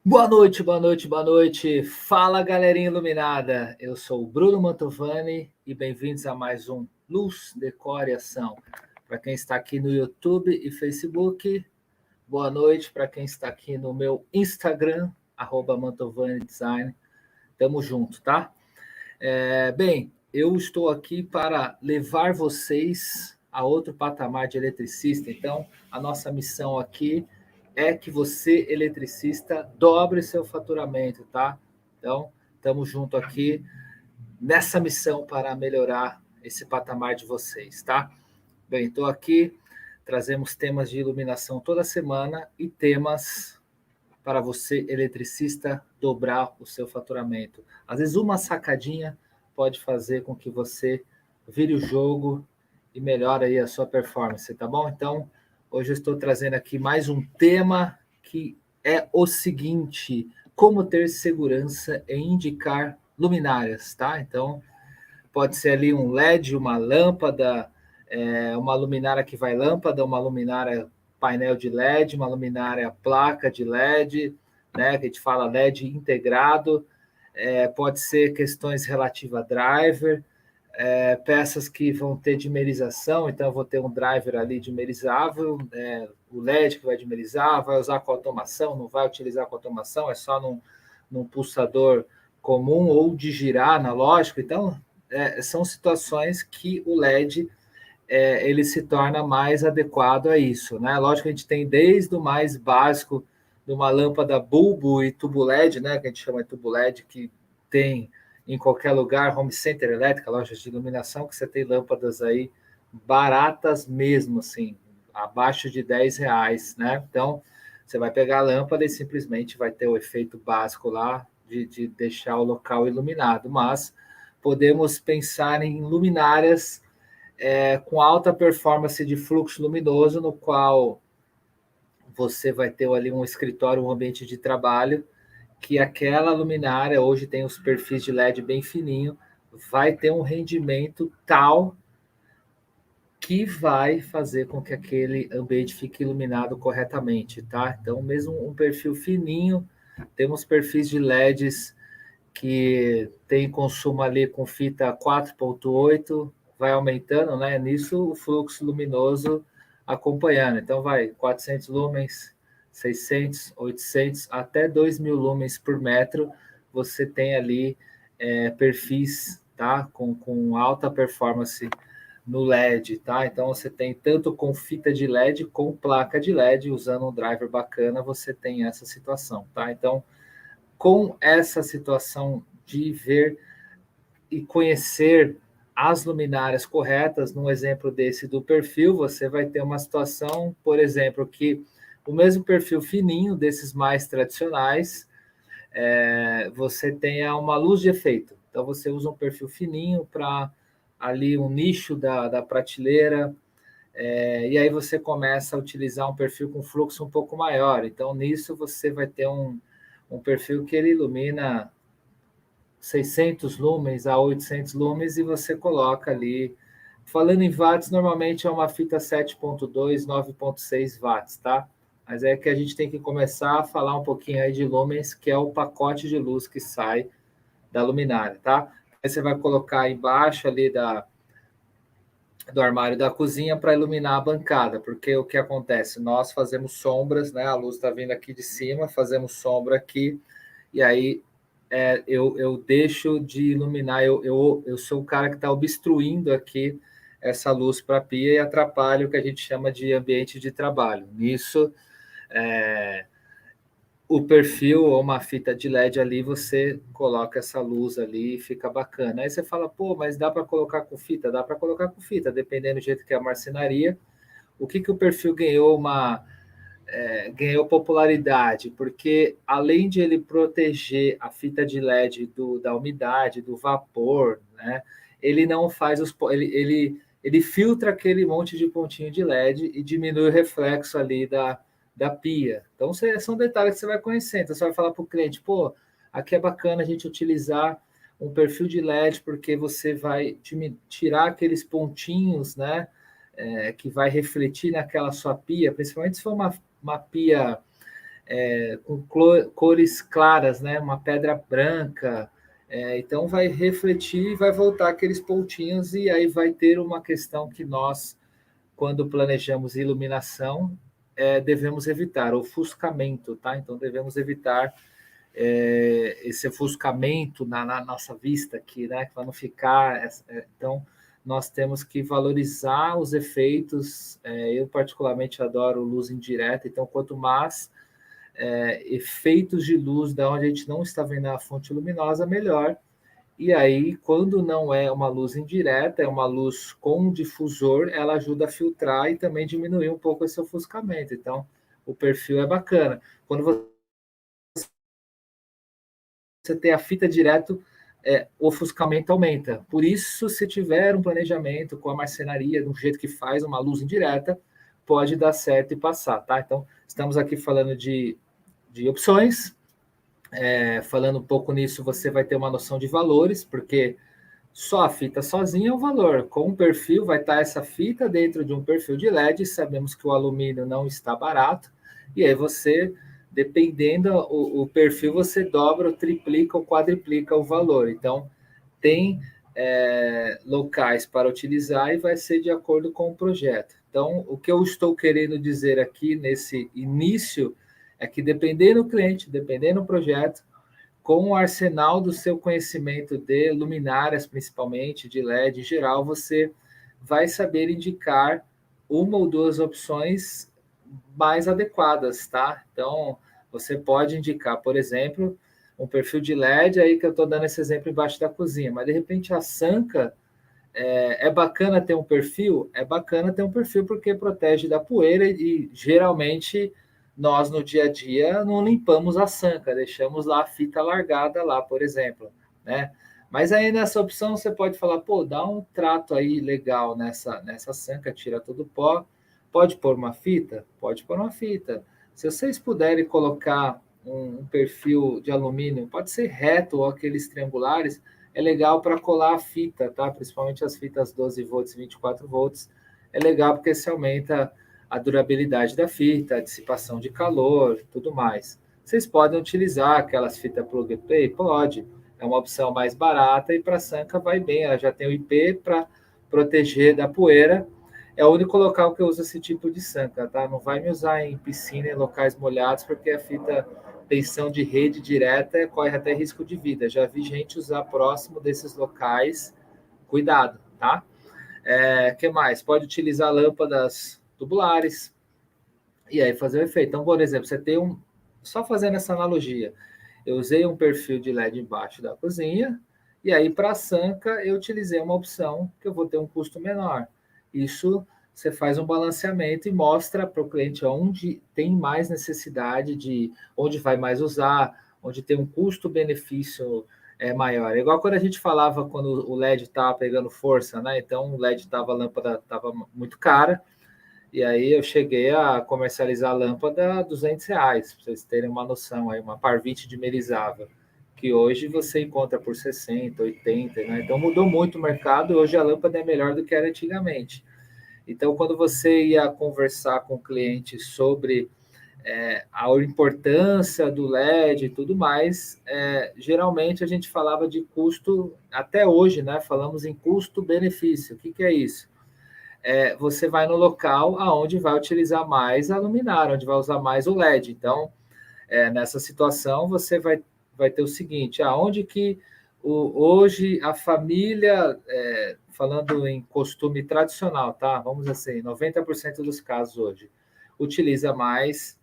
Boa noite, boa noite, boa noite. Fala, galerinha iluminada. Eu sou o Bruno Mantovani e bem-vindos a mais um Luz, Decor e Ação. Para quem está aqui no YouTube e Facebook, boa noite. Para quem está aqui no meu Instagram, @mantovani_design. Tamo junto, tá? Bem, eu estou aqui para levar vocês a outro patamar de eletricista. Então, a nossa missão aqui é que você, eletricista, dobre seu faturamento, tá? Então, estamos junto aqui nessa missão para melhorar esse patamar de vocês, tá? Bem, estou aqui, trazemos temas de iluminação toda semana e temas para você, eletricista, dobrar o seu faturamento. Às vezes, uma sacadinha pode fazer com que você vire o jogo e melhore aí a sua performance, tá bom? Então, hoje eu estou trazendo aqui mais um tema que é o seguinte: como ter segurança em indicar luminárias, tá? Então, pode ser ali um LED, uma lâmpada, uma luminária que vai lâmpada, uma luminária painel de LED, uma luminária placa de LED, né, que a gente fala LED integrado, pode ser questões relativas a driver, peças que vão ter dimerização, então eu vou ter um driver ali dimerizável, o LED que vai dimerizar, vai usar com automação, não vai utilizar com automação, é só num pulsador comum ou de girar analógico, então são situações que o LED ele se torna mais adequado a isso, né? Lógico que a gente tem desde o mais básico de uma lâmpada bulbo e tubo LED, né? Que a gente chama de tubo LED, que tem em qualquer lugar, home center elétrica, lojas de iluminação, que você tem lâmpadas aí baratas mesmo, assim, abaixo de R$ 10, né? Então, você vai pegar a lâmpada e simplesmente vai ter o efeito básico lá de deixar o local iluminado, mas podemos pensar em luminárias com alta performance de fluxo luminoso, no qual você vai ter ali um escritório, um ambiente de trabalho, que aquela luminária, hoje tem os perfis de LED bem fininho, vai ter um rendimento tal que vai fazer com que aquele ambiente fique iluminado corretamente, tá? Então, mesmo um perfil fininho, temos perfis de LEDs que tem consumo ali com fita 4.8, vai aumentando, né? Nisso o fluxo luminoso acompanhando. Então vai 400 lumens, 600, 800, até 2.000 lumens por metro, você tem ali perfis, tá? Com alta performance no LED, tá? Então você tem tanto com fita de LED com placa de LED, usando um driver bacana, você tem essa situação, tá? Então, com essa situação de ver e conhecer as luminárias corretas, num exemplo desse do perfil, você vai ter uma situação, por exemplo, que o mesmo perfil fininho desses mais tradicionais, você tenha uma luz de efeito. Então você usa um perfil fininho para ali um nicho da prateleira, e aí você começa a utilizar um perfil com fluxo um pouco maior. Então nisso você vai ter um perfil que ele ilumina 600 lumens a 800 lumens e você coloca ali. Falando em watts, normalmente é uma fita 7.2, 9.6 watts, tá? Mas é que a gente tem que começar a falar um pouquinho aí de lumens, que é o pacote de luz que sai da luminária, tá? Aí você vai colocar embaixo ali do armário da cozinha para iluminar a bancada, porque o que acontece? Nós fazemos sombras, né? A luz está vindo aqui de cima, fazemos sombra aqui, e aí eu deixo de iluminar, eu sou o cara que está obstruindo aqui essa luz para a pia e atrapalha o que a gente chama de ambiente de trabalho. Nisso, o perfil ou uma fita de LED ali, você coloca essa luz ali e fica bacana. Aí você fala, pô, mas dá para colocar com fita? Dá para colocar com fita, dependendo do jeito que é a marcenaria. O que o perfil ganhou popularidade, porque além de ele proteger a fita de LED da umidade, do vapor, né, ele não faz ele filtra aquele monte de pontinho de LED e diminui o reflexo ali da pia. Então, são detalhes que você vai conhecendo. Então, você vai falar para o cliente, pô, aqui é bacana a gente utilizar um perfil de LED, porque você vai tirar aqueles pontinhos, né, que vai refletir naquela sua pia, principalmente se for uma pia com cores claras, né? Uma pedra branca. Então vai refletir e vai voltar aqueles pontinhos, e aí vai ter uma questão que nós, quando planejamos iluminação, devemos evitar, ofuscamento, tá? Então devemos evitar esse ofuscamento na nossa vista aqui, né? Para não ficar. Então, nós temos que valorizar os efeitos. Eu, particularmente, adoro luz indireta, então, quanto mais efeitos de luz da onde a gente não está vendo a fonte luminosa, melhor. E aí, quando não é uma luz indireta, é uma luz com um difusor, ela ajuda a filtrar e também diminuir um pouco esse ofuscamento. Então, o perfil é bacana. Quando você tem a fita direto, o ofuscamento aumenta. Por isso, se tiver um planejamento com a marcenaria, do jeito que faz uma luz indireta, pode dar certo e passar, tá? Então, estamos aqui falando de opções. Falando um pouco nisso, você vai ter uma noção de valores, porque só a fita sozinha é o valor. Com um perfil, vai estar essa fita dentro de um perfil de LED. Sabemos que o alumínio não está barato. E aí você, dependendo o perfil, você dobra, ou triplica ou quadriplica o valor. Então, tem locais para utilizar e vai ser de acordo com o projeto. Então, o que eu estou querendo dizer aqui nesse início é que, dependendo do cliente, dependendo do projeto, com o arsenal do seu conhecimento de luminárias, principalmente, de LED em geral, você vai saber indicar uma ou duas opções mais adequadas, tá? Então, você pode indicar, por exemplo, um perfil de LED, aí que eu estou dando esse exemplo embaixo da cozinha, mas de repente a Sanca bacana ter um perfil? É bacana ter um perfil porque protege da poeira e geralmente nós no dia a dia não limpamos a sanca, deixamos lá a fita largada lá, por exemplo, né? Mas aí nessa opção você pode falar, pô, dá um trato aí legal nessa sanca, tira todo o pó, pode pôr uma fita? Pode pôr uma fita. Se vocês puderem colocar um perfil de alumínio, pode ser reto ou aqueles triangulares, é legal para colar a fita, tá? Principalmente as fitas 12 volts e 24 volts. É legal porque se aumenta a durabilidade da fita, a dissipação de calor, tudo mais. Vocês podem utilizar aquelas fitas plug and play? Pode. É uma opção mais barata e para a Sanca vai bem. Ela já tem o IP para proteger da poeira. É o único local que eu uso esse tipo de Sanca, tá? Não vai me usar em piscina, em locais molhados, porque a fita tensão de rede direta corre até risco de vida. Já vi gente usar próximo desses locais. Cuidado, tá? Que mais? Pode utilizar lâmpadas tubulares e aí fazer o efeito. Então, por exemplo, você tem um. Só fazendo essa analogia, eu usei um perfil de LED embaixo da cozinha, e aí para a Sanca eu utilizei uma opção que eu vou ter um custo menor. Isso você faz um balanceamento e mostra para o cliente onde tem mais necessidade, de onde vai mais usar, onde tem um custo-benefício maior. É igual quando a gente falava quando o LED estava pegando força, né? Então o LED a lâmpada estava muito cara, e aí eu cheguei a comercializar a lâmpada a R$ 200, para vocês terem uma noção, aí, uma Parvite dimerizável, que hoje você encontra por 60, 80, né? Então mudou muito o mercado, e hoje a lâmpada é melhor do que era antigamente. Então, quando você ia conversar com o cliente sobre a importância do LED e tudo mais, geralmente a gente falava de custo, até hoje, né? Falamos em custo-benefício. O que é isso? Você vai no local aonde vai utilizar mais a luminária, onde vai usar mais o LED. Então, nessa situação, você vai ter o seguinte, aonde que hoje a família, falando em costume tradicional, tá? Vamos assim, 90% dos casos hoje, utiliza mais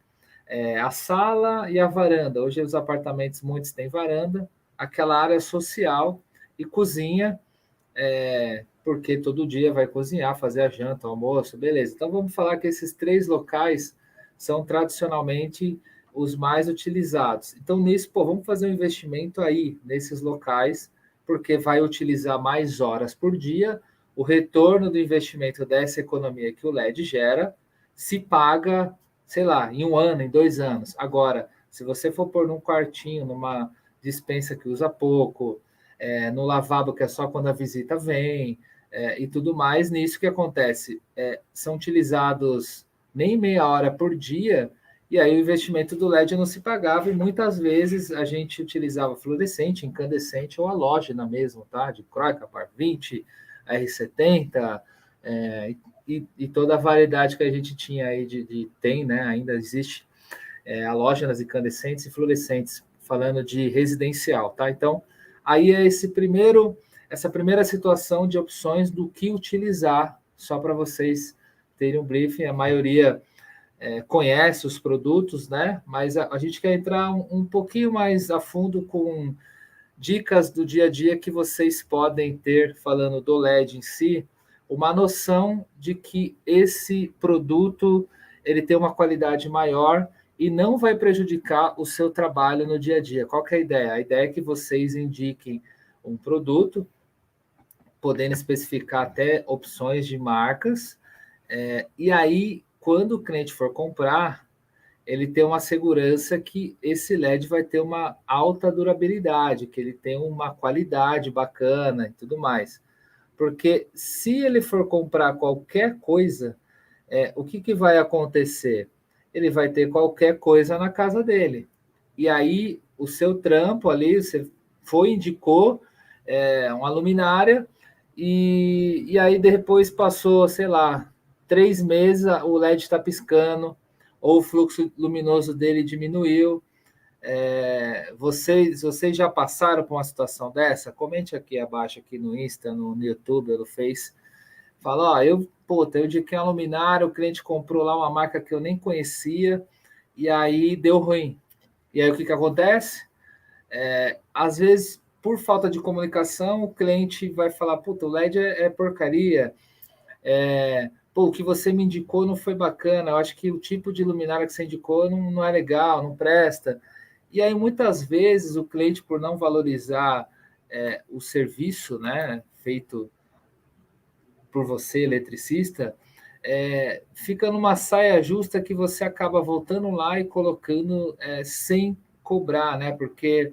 a sala e a varanda. Hoje os apartamentos, muitos têm varanda, aquela área social e cozinha, porque todo dia vai cozinhar, fazer a janta, o almoço, beleza. Então vamos falar que esses três locais são tradicionalmente os mais utilizados. Então nisso, vamos fazer um investimento aí nesses locais, porque vai utilizar mais horas por dia. O retorno do investimento dessa economia que o LED gera se paga, sei lá, em 1 ano, em 2 anos. Agora, se você for pôr num quartinho, numa despensa que usa pouco, no lavabo que é só quando a visita vem, e tudo mais, nisso que acontece, são utilizados nem meia hora por dia, E aí o investimento do LED não se pagava e muitas vezes a gente utilizava fluorescente, incandescente ou halógena mesmo, tá? De Croica, Par 20, R70, e toda a variedade que a gente tinha aí tem, né? Ainda existe halógenas, incandescentes e fluorescentes, falando de residencial, tá? Então, aí é essa primeira situação de opções do que utilizar, só para vocês terem um briefing, a maioria conhece os produtos, né? Mas a gente quer entrar um pouquinho mais a fundo com dicas do dia a dia que vocês podem ter, falando do LED em si, uma noção de que esse produto ele tem uma qualidade maior e não vai prejudicar o seu trabalho no dia a dia. Qual que é a ideia? A ideia é que vocês indiquem um produto, podendo especificar até opções de marcas, e aí, quando o cliente for comprar, ele tem uma segurança que esse LED vai ter uma alta durabilidade, que ele tem uma qualidade bacana e tudo mais. Porque se ele for comprar qualquer coisa, o que vai acontecer? Ele vai ter qualquer coisa na casa dele. E aí, o seu trampo ali, você indicou uma luminária, e aí depois passou, sei lá, 3 meses, o LED está piscando, ou o fluxo luminoso dele diminuiu. Vocês já passaram por uma situação dessa? Comente aqui abaixo, aqui no Insta, no YouTube, no Face. Fala, ó, eu indiquei uma luminária, o cliente comprou lá uma marca que eu nem conhecia, e aí deu ruim. E aí o que acontece? Às vezes, por falta de comunicação, o cliente vai falar, puta, o LED é porcaria, o que você me indicou não foi bacana, eu acho que o tipo de luminária que você indicou não é legal, não presta. E aí, muitas vezes, o cliente, por não valorizar o serviço, né, feito por você, eletricista, fica numa saia justa que você acaba voltando lá e colocando sem cobrar, né? Porque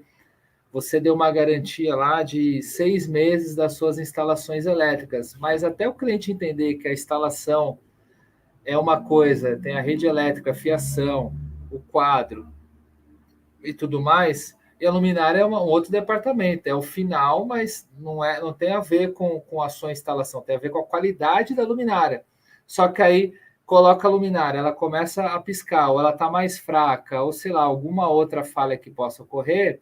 você deu uma garantia lá de 6 meses das suas instalações elétricas, mas até o cliente entender que a instalação é uma coisa, tem a rede elétrica, a fiação, o quadro e tudo mais, e a luminária é um outro departamento, é o final, mas não tem a ver com a sua instalação, tem a ver com a qualidade da luminária. Só que aí coloca a luminária, ela começa a piscar, ou ela está mais fraca, ou sei lá, alguma outra falha que possa ocorrer,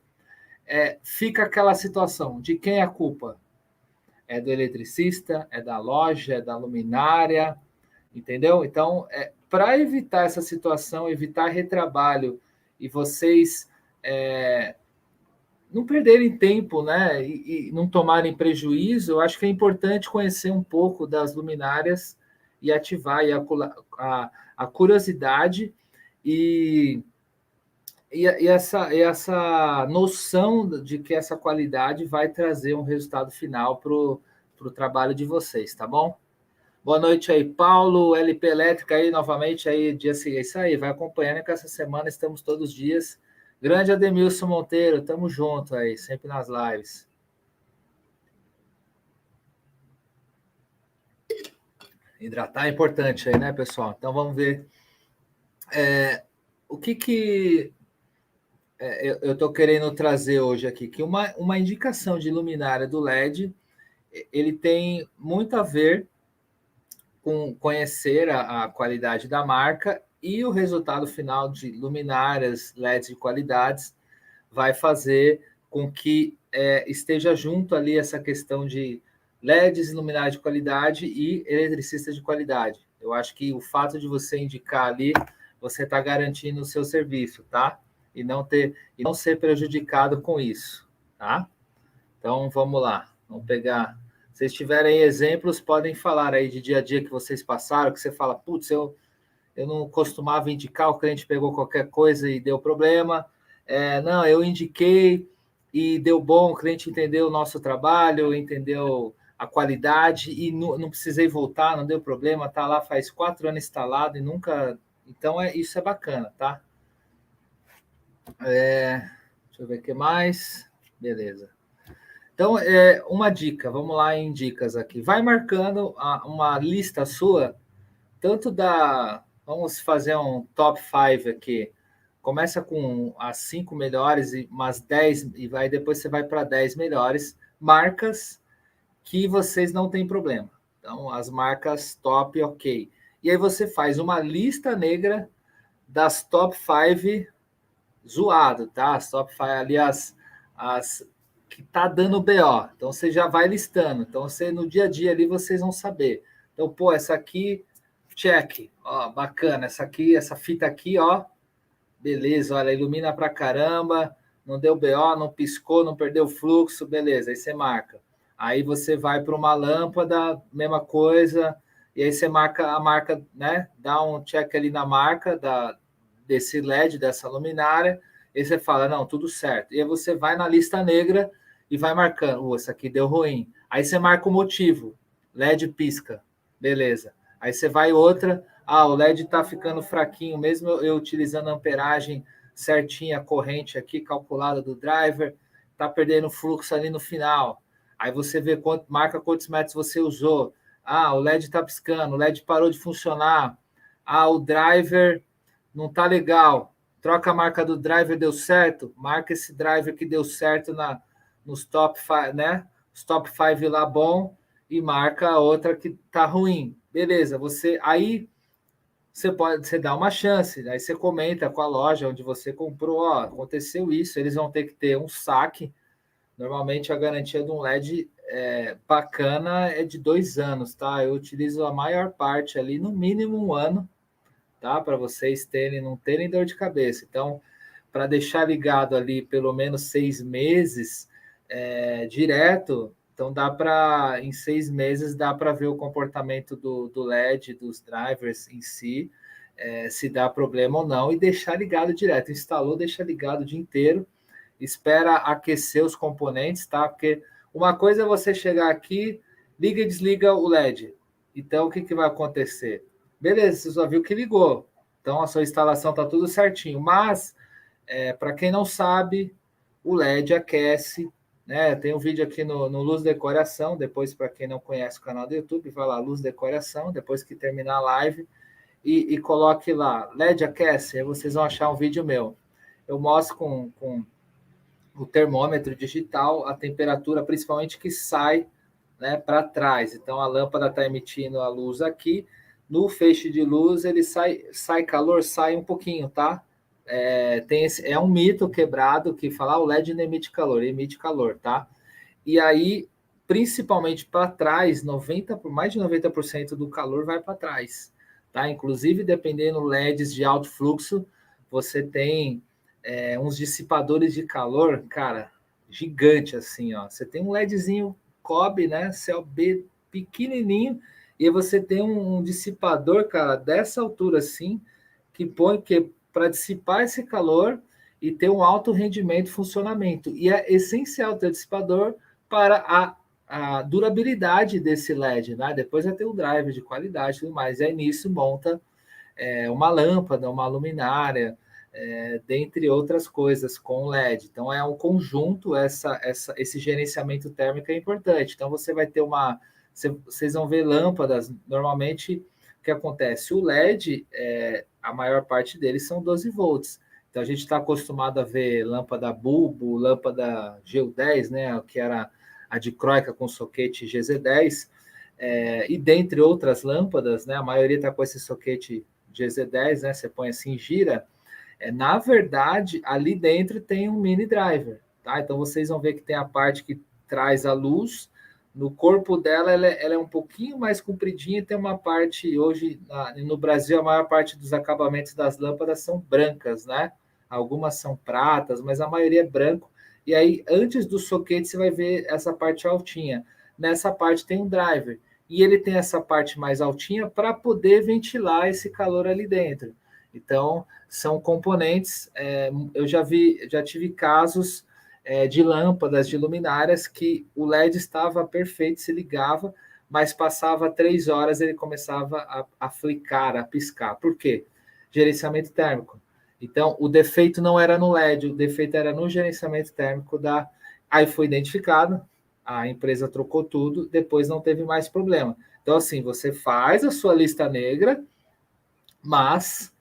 fica aquela situação de quem é a culpa? É do eletricista, é da loja, é da luminária, entendeu? Então, para evitar essa situação, evitar retrabalho e vocês não perderem tempo, né, e não tomarem prejuízo, eu acho que é importante conhecer um pouco das luminárias e ativar aí a curiosidade e, essa noção de que essa qualidade vai trazer um resultado final para o trabalho de vocês, tá bom? Boa noite aí, Paulo, LP Elétrica aí novamente aí, dia seguinte, isso aí, vai acompanhando que essa semana estamos todos os dias. Grande Ademilson Monteiro, tamo junto aí, sempre nas lives. Hidratar é importante aí, né, pessoal? Então vamos ver o que eu estou querendo trazer hoje aqui, que uma indicação de luminária do LED, ele tem muito a ver com conhecer a qualidade da marca e o resultado final de luminárias LEDs de qualidades vai fazer com que esteja junto ali essa questão de LEDs, luminárias de qualidade e eletricistas de qualidade. Eu acho que o fato de você indicar ali, você está garantindo o seu serviço, tá? E não ser prejudicado com isso, tá? Então vamos lá, vamos pegar. Se vocês tiverem exemplos, podem falar aí de dia a dia que vocês passaram, que você fala, putz, eu não costumava indicar, o cliente pegou qualquer coisa e deu problema. Não, eu indiquei e deu bom, o cliente entendeu o nosso trabalho, entendeu a qualidade e não precisei voltar, não deu problema, tá lá faz 4 anos instalado e nunca. Então, isso é bacana, tá? Deixa eu ver o que mais. Beleza. Então, uma dica, vamos lá em dicas aqui. Vai marcando uma lista sua, tanto Vamos fazer um top 5 aqui. Começa com as 5 melhores e umas 10, e depois você vai para 10 melhores marcas que vocês não têm problema. Então, as marcas top, ok. E aí você faz uma lista negra das top 5 zoado, tá? As top 5 ali, as que tá dando BO. Então, você já vai listando. Então, você no dia a dia ali, vocês vão saber. Então, pô, essa aqui, check. Ó, bacana. Essa aqui, essa fita aqui, ó, beleza, olha, ilumina pra caramba, não deu BO, não piscou, não perdeu fluxo, beleza, aí você marca. Aí você vai para uma lâmpada, mesma coisa, e aí você marca a marca, né? Dá um check ali na marca desse LED, dessa luminária, e você fala, não, tudo certo. E aí você vai na lista negra e vai marcando, essa aqui deu ruim. Aí você marca o motivo, LED pisca, beleza. Aí você vai outra, o LED está ficando fraquinho, mesmo eu utilizando a amperagem certinha, a corrente aqui calculada do driver, está perdendo fluxo ali no final. Aí você vê marca quantos metros você usou. O LED está piscando, o LED parou de funcionar. O driver não está legal. Troca a marca do driver, deu certo. Marca esse driver que deu certo nos top 5, né? Os top 5 lá bom e marca a outra que está ruim. Beleza, você dá uma chance, aí você comenta com a loja onde você comprou, aconteceu isso, eles vão ter que ter um saque. Normalmente a garantia de um LED bacana é de 2 anos, tá? Eu utilizo a maior parte ali, no mínimo 1 ano, tá? Para vocês não terem dor de cabeça. Então, para deixar ligado ali pelo menos 6 meses direto, então em 6 meses dá para ver o comportamento do LED, dos drivers em si, se dá problema ou não, e deixar ligado direto. Instalou, deixa ligado o dia inteiro, espera aquecer os componentes, tá? Porque uma coisa é você chegar aqui, liga e desliga o LED. Então, o que vai acontecer? Beleza, você só viu que ligou. Então, a sua instalação está tudo certinho. Mas, para quem não sabe, o LED aquece, né? Tem um vídeo aqui no Luz Decoração. Depois, para quem não conhece o canal do YouTube, vai lá, Luz Decoração. Depois que terminar a live, e coloque lá, LED aquece. Aí vocês vão achar um vídeo meu. Eu mostro com o termômetro digital a temperatura, principalmente que sai, né, para trás. Então a lâmpada está emitindo a luz aqui, no feixe de luz ele sai calor, sai um pouquinho, tá? É um mito quebrado que fala o LED não emite calor, tá? E aí, principalmente para trás, mais de 90% do calor vai para trás, tá? Inclusive, dependendo LEDs de alto fluxo, você tem uns dissipadores de calor, cara, gigante assim, ó. Você tem um LEDzinho COB, né? CLB pequenininho, e você tem um dissipador, cara, dessa altura assim, que põe que para dissipar esse calor e ter um alto rendimento e funcionamento. E é essencial ter dissipador para a durabilidade desse LED, né? Depois vai ter o driver de qualidade e tudo mais. E aí nisso monta uma lâmpada, uma luminária, dentre outras coisas, com LED. Então, é um conjunto, esse gerenciamento térmico é importante. Então, você vai ter vocês vão ver lâmpadas, normalmente, o que acontece? O LED, a maior parte deles são 12 volts. Então, a gente está acostumado a ver lâmpada bulbo, lâmpada GU10, né, que era a dicróica com soquete GZ10, e dentre outras lâmpadas, né, a maioria está com esse soquete GZ10, né, você põe assim, gira. Na verdade, ali dentro tem um mini driver, tá? Então vocês vão ver que tem a parte que traz a luz. No corpo dela, ela é um pouquinho mais compridinha. Tem uma parte, hoje, no Brasil, a maior parte dos acabamentos das lâmpadas são brancas, né? Algumas são pratas, mas a maioria é branco. E aí, antes do soquete, você vai ver essa parte altinha. Nessa parte tem um driver. E ele tem essa parte mais altinha para poder ventilar esse calor ali dentro. Então, são componentes. Eu já tive casos de lâmpadas, de luminárias, que o LED estava perfeito, se ligava, mas passava 3 horas ele começava a flicar, a piscar. Por quê? Gerenciamento térmico. Então, o defeito não era no LED, o defeito era no gerenciamento térmico da. Aí foi identificado, a empresa trocou tudo, depois não teve mais problema. Então, assim, você faz a sua lista negra, mas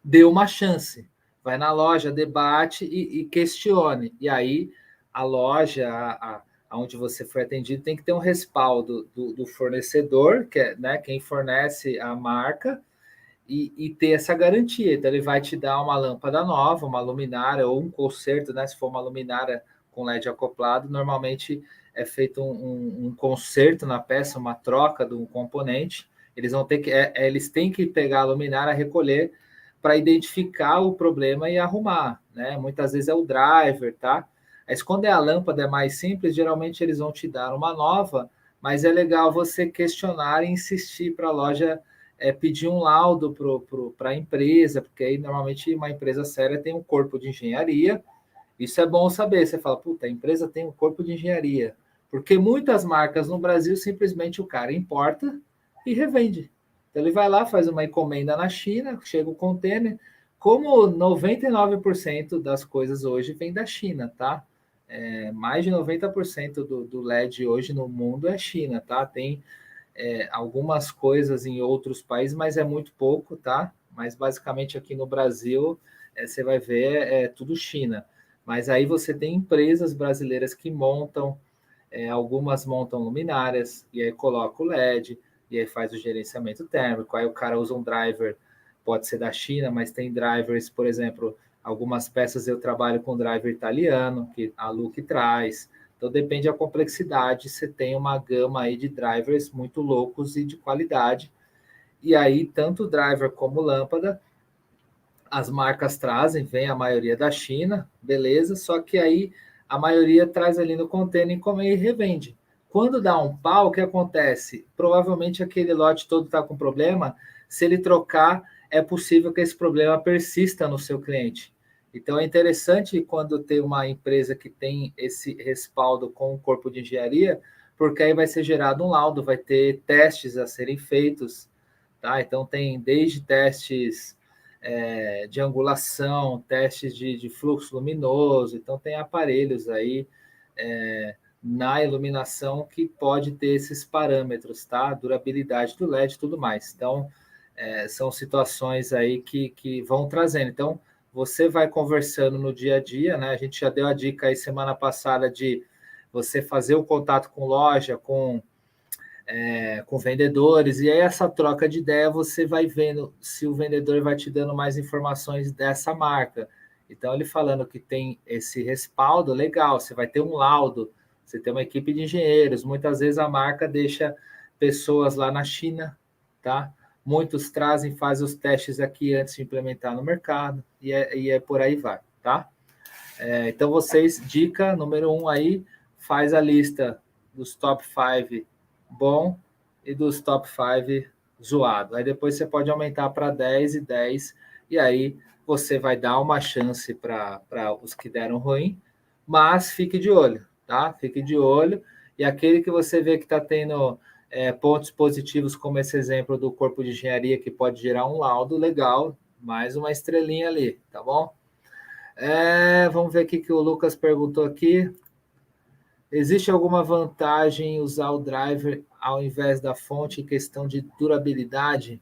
dê uma chance. Vai na loja, debate e questione. E aí a loja, onde você foi atendido, tem que ter um respaldo do fornecedor, que é, né, quem fornece a marca, e ter essa garantia. Então, ele vai te dar uma lâmpada nova, uma luminária ou um conserto, né? Se for uma luminária com LED acoplado, normalmente é feito um conserto na peça, uma troca do componente. Eles vão ter que, eles têm que pegar a luminária, recolher para identificar o problema e arrumar, né? Muitas vezes é o driver, tá? Mas quando é a lâmpada é mais simples, geralmente eles vão te dar uma nova, mas é legal você questionar e insistir para a loja pedir um laudo para a empresa, porque aí normalmente uma empresa séria tem um corpo de engenharia. Isso é bom saber. Você fala, puta, a empresa tem um corpo de engenharia. Porque muitas marcas no Brasil, simplesmente o cara importa e revende. Então ele vai lá, faz uma encomenda na China, chega o container. Como 99% das coisas hoje vem da China, tá? Mais de 90% do LED hoje no mundo é China, tá? Tem algumas coisas em outros países, mas é muito pouco, tá? Mas basicamente aqui no Brasil, você vai ver, tudo China. Mas aí você tem empresas brasileiras que montam, algumas montam luminárias, e aí coloca o LED, e aí faz o gerenciamento térmico. Aí o cara usa um driver, pode ser da China, mas tem drivers, por exemplo, algumas peças eu trabalho com driver italiano, que a Look traz. Então depende da complexidade, você tem uma gama aí de drivers muito loucos e de qualidade. E aí, tanto driver como lâmpada, as marcas trazem, vem a maioria da China, beleza, só que aí a maioria traz ali no container e revende. Quando dá um pau, o que acontece? Provavelmente aquele lote todo está com problema, se ele trocar, é possível que esse problema persista no seu cliente. Então é interessante quando tem uma empresa que tem esse respaldo com o corpo de engenharia, porque aí vai ser gerado um laudo, vai ter testes a serem feitos, tá? Então tem desde testes de angulação, testes de fluxo luminoso, então tem aparelhos aí na iluminação que pode ter esses parâmetros, tá? Durabilidade do LED e tudo mais. Então, são situações aí que vão trazendo. Então, você vai conversando no dia a dia, né? A gente já deu a dica aí semana passada de você fazer o contato com loja, com vendedores, e aí essa troca de ideia você vai vendo se o vendedor vai te dando mais informações dessa marca. Então, ele falando que tem esse respaldo, legal, você vai ter um laudo, você tem uma equipe de engenheiros, muitas vezes a marca deixa pessoas lá na China, tá? Muitos trazem, fazem os testes aqui antes de implementar no mercado, e por aí vai, tá? Então, vocês, dica número 1 aí, faz a lista dos top 5 bom e dos top 5 zoado. Aí depois você pode aumentar para 10 e 10, e aí você vai dar uma chance para os que deram ruim, mas fique de olho, tá? Fique de olho. E aquele que você vê que está tendo pontos positivos, como esse exemplo do corpo de engenharia, que pode gerar um laudo legal, mais uma estrelinha ali, tá bom? Vamos ver o que o Lucas perguntou aqui. Existe alguma vantagem em usar o driver ao invés da fonte em questão de durabilidade?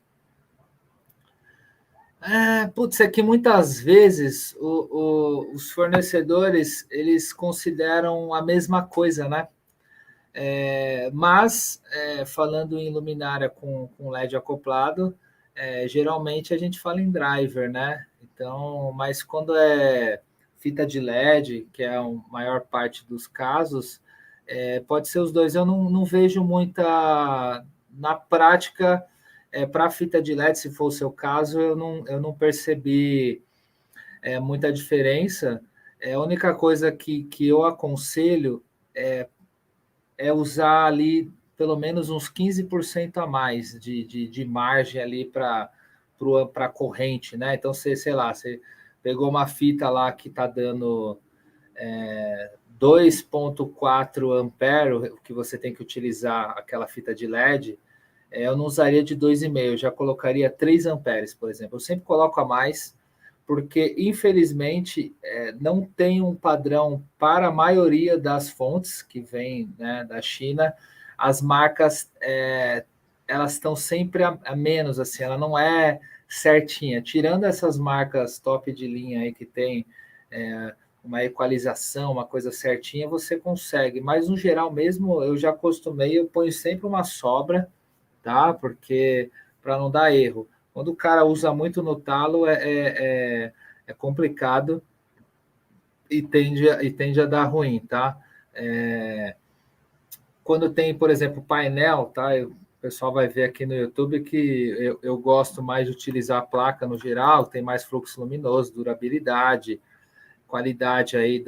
Putz, é que muitas vezes os fornecedores eles consideram a mesma coisa, né? Mas falando em luminária com LED acoplado, geralmente a gente fala em driver, né? Então, mas quando é fita de LED, que é a maior parte dos casos, pode ser os dois. Eu não vejo muita na prática para fita de LED, se for o seu caso, eu não percebi muita diferença. A única coisa que eu aconselho é usar ali pelo menos uns 15% a mais de margem ali para a corrente, né? Então, sei lá, você pegou uma fita lá que está dando 2,4 ampere, que você tem que utilizar aquela fita de LED, eu não usaria de 2,5, eu já colocaria 3 amperes, por exemplo. Eu sempre coloco a mais, porque, infelizmente, não tem um padrão para a maioria das fontes que vem, né, da China. As marcas, elas estão sempre a menos, assim, ela não é certinha. Tirando essas marcas top de linha aí que tem uma equalização, uma coisa certinha, você consegue. Mas no geral mesmo, eu já acostumei, eu ponho sempre uma sobra, tá? Porque para não dar erro. Quando o cara usa muito no talo, é complicado e tende a dar ruim, tá? Quando tem, por exemplo, painel, tá? O pessoal vai ver aqui no YouTube que eu gosto mais de utilizar a placa no geral, tem mais fluxo luminoso, durabilidade, qualidade aí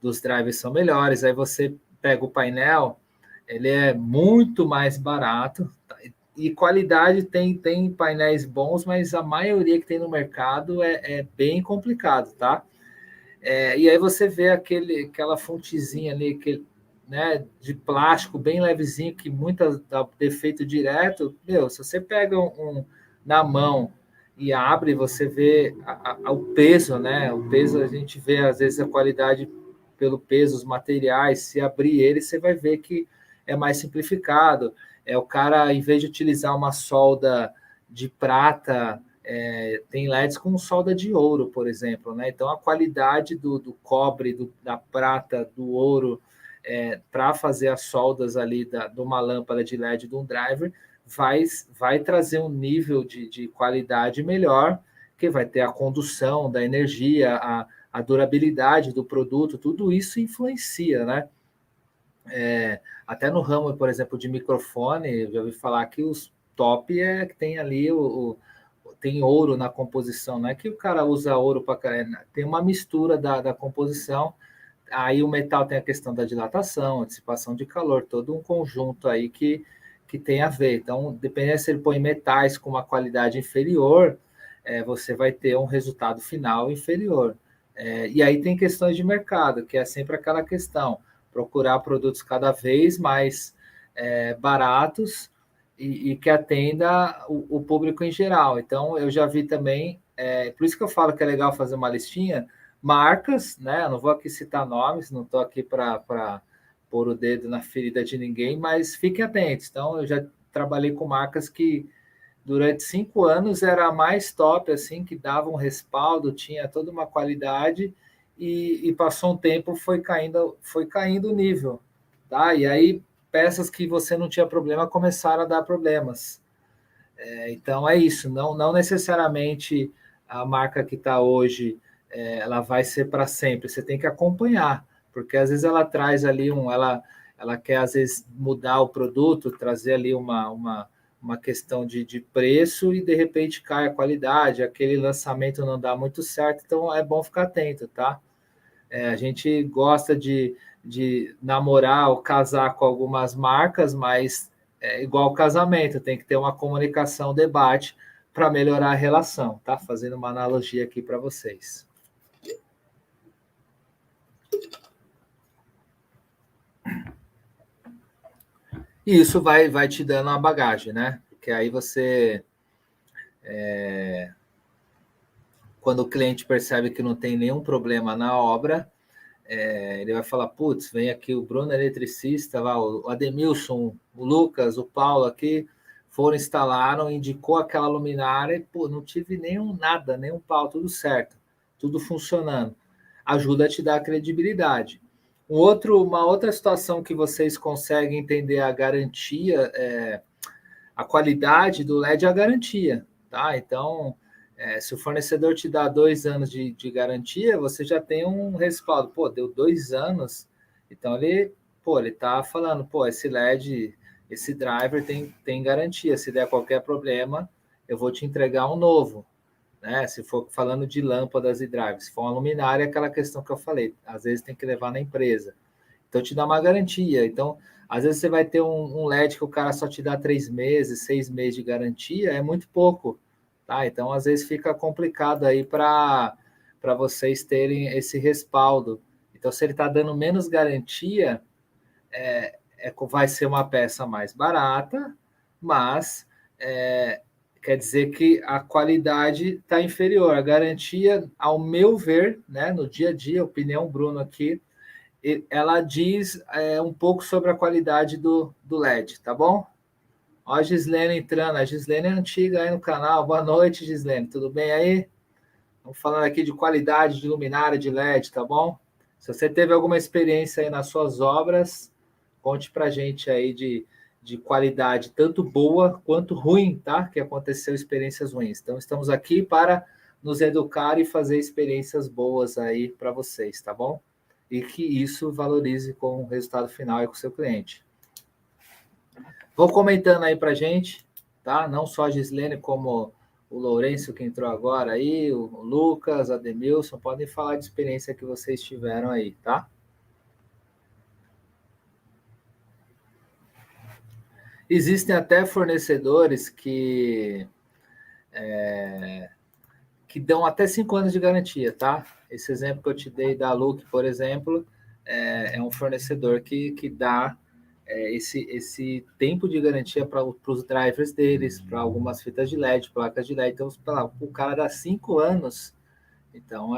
dos drivers são melhores. Aí você pega o painel, ele é muito mais barato, tá? E qualidade tem painéis bons, mas a maioria que tem no mercado é bem complicado, tá? E aí você vê aquela fontezinha ali, né, de plástico bem levezinho, que muitas dá defeito direto. Meu, se você pega na mão e abre, você vê o peso, né? O peso, a gente vê às vezes a qualidade pelo peso, os materiais. Se abrir ele, você vai ver que é mais simplificado. O cara, em vez de utilizar uma solda de prata, tem LEDs com solda de ouro, por exemplo, né? Então a qualidade do cobre, da prata, do ouro, para fazer as soldas ali de uma lâmpada de LED de um driver, vai trazer um nível de qualidade melhor, que vai ter a condução da energia, a durabilidade do produto, tudo isso influencia, né? Até no ramo, por exemplo, de microfone, eu já ouvi falar que os top que tem ali tem ouro na composição, não é que o cara usa ouro para tem uma mistura da composição. Aí o metal tem a questão da dilatação, dissipação de calor, todo um conjunto aí que tem a ver. Então, dependendo se ele põe metais com uma qualidade inferior, você vai ter um resultado final inferior. E aí tem questões de mercado, que é sempre aquela questão, procurar produtos cada vez mais baratos e que atenda o público em geral. Então, eu já vi também, por isso que eu falo que é legal fazer uma listinha, marcas, né? Eu não vou aqui citar nomes, não estou aqui para pôr o dedo na ferida de ninguém, mas fiquem atentos. Então, eu já trabalhei com marcas que durante 5 anos era a mais top, assim, que dava um respaldo, tinha toda uma qualidade e passou um tempo, foi caindo o nível, tá? E aí peças que você não tinha problema começaram a dar problemas. Então é isso, não necessariamente a marca que está hoje ela vai ser para sempre. Você tem que acompanhar, porque às vezes ela traz ali ela quer às vezes mudar o produto, trazer ali uma questão de preço e de repente cai a qualidade, aquele lançamento não dá muito certo, então é bom ficar atento, tá? A gente gosta de namorar ou casar com algumas marcas, mas é igual casamento, tem que ter uma comunicação, debate para melhorar a relação, tá? Fazendo uma analogia aqui para vocês. E isso vai te dando uma bagagem, né? Porque aí você, quando o cliente percebe que não tem nenhum problema na obra, ele vai falar, putz, vem aqui o Bruno eletricista, o Ademilson, o Lucas, o Paulo aqui, foram, instalaram, indicou aquela luminária e, pô, não tive nenhum pau, tudo certo, tudo funcionando. Ajuda a te dar credibilidade. Uma outra situação que vocês conseguem entender a garantia, a qualidade do LED é a garantia, tá? Então, se o fornecedor te dá 2 anos de garantia, você já tem um respaldo. Pô, deu 2 anos, então ele está falando, pô, esse LED, esse driver tem garantia. Se der qualquer problema, eu vou te entregar um novo, né? Se for falando de lâmpadas e drivers, se for uma luminária, é aquela questão que eu falei, às vezes tem que levar na empresa. Então te dá uma garantia. Então, às vezes você vai ter um LED que o cara só te dá 3 meses, 6 meses de garantia, é muito pouco, tá? Então, às vezes fica complicado aí para vocês terem esse respaldo. Então, se ele está dando menos garantia, vai ser uma peça mais barata, mas quer dizer que a qualidade está inferior. A garantia, ao meu ver, né, no dia a dia, opinião Bruno aqui, ela diz um pouco sobre a qualidade do LED, tá bom? Ó a Gislene entrando. A Gislene é antiga aí no canal. Boa noite, Gislene. Tudo bem aí? Estamos falando aqui de qualidade de luminária de LED, tá bom? Se você teve alguma experiência aí nas suas obras, conte pra gente aí de qualidade, tanto boa quanto ruim, tá? Que aconteceu experiências ruins. Então, estamos aqui para nos educar e fazer experiências boas aí para vocês, tá bom? E que isso valorize com o resultado final e com o seu cliente. Vão comentando aí pra gente, tá? Não só a Gislene, como o Lourenço que entrou agora aí, o Lucas, a Demilson, podem falar de experiência que vocês tiveram aí, tá? Existem até fornecedores que dão até 5 anos de garantia, tá? Esse exemplo que eu te dei da Look, por exemplo, é um fornecedor que dá esse tempo de garantia para os drivers deles, para algumas fitas de LED, placas de LED. Então, o cara dá 5 anos. Então,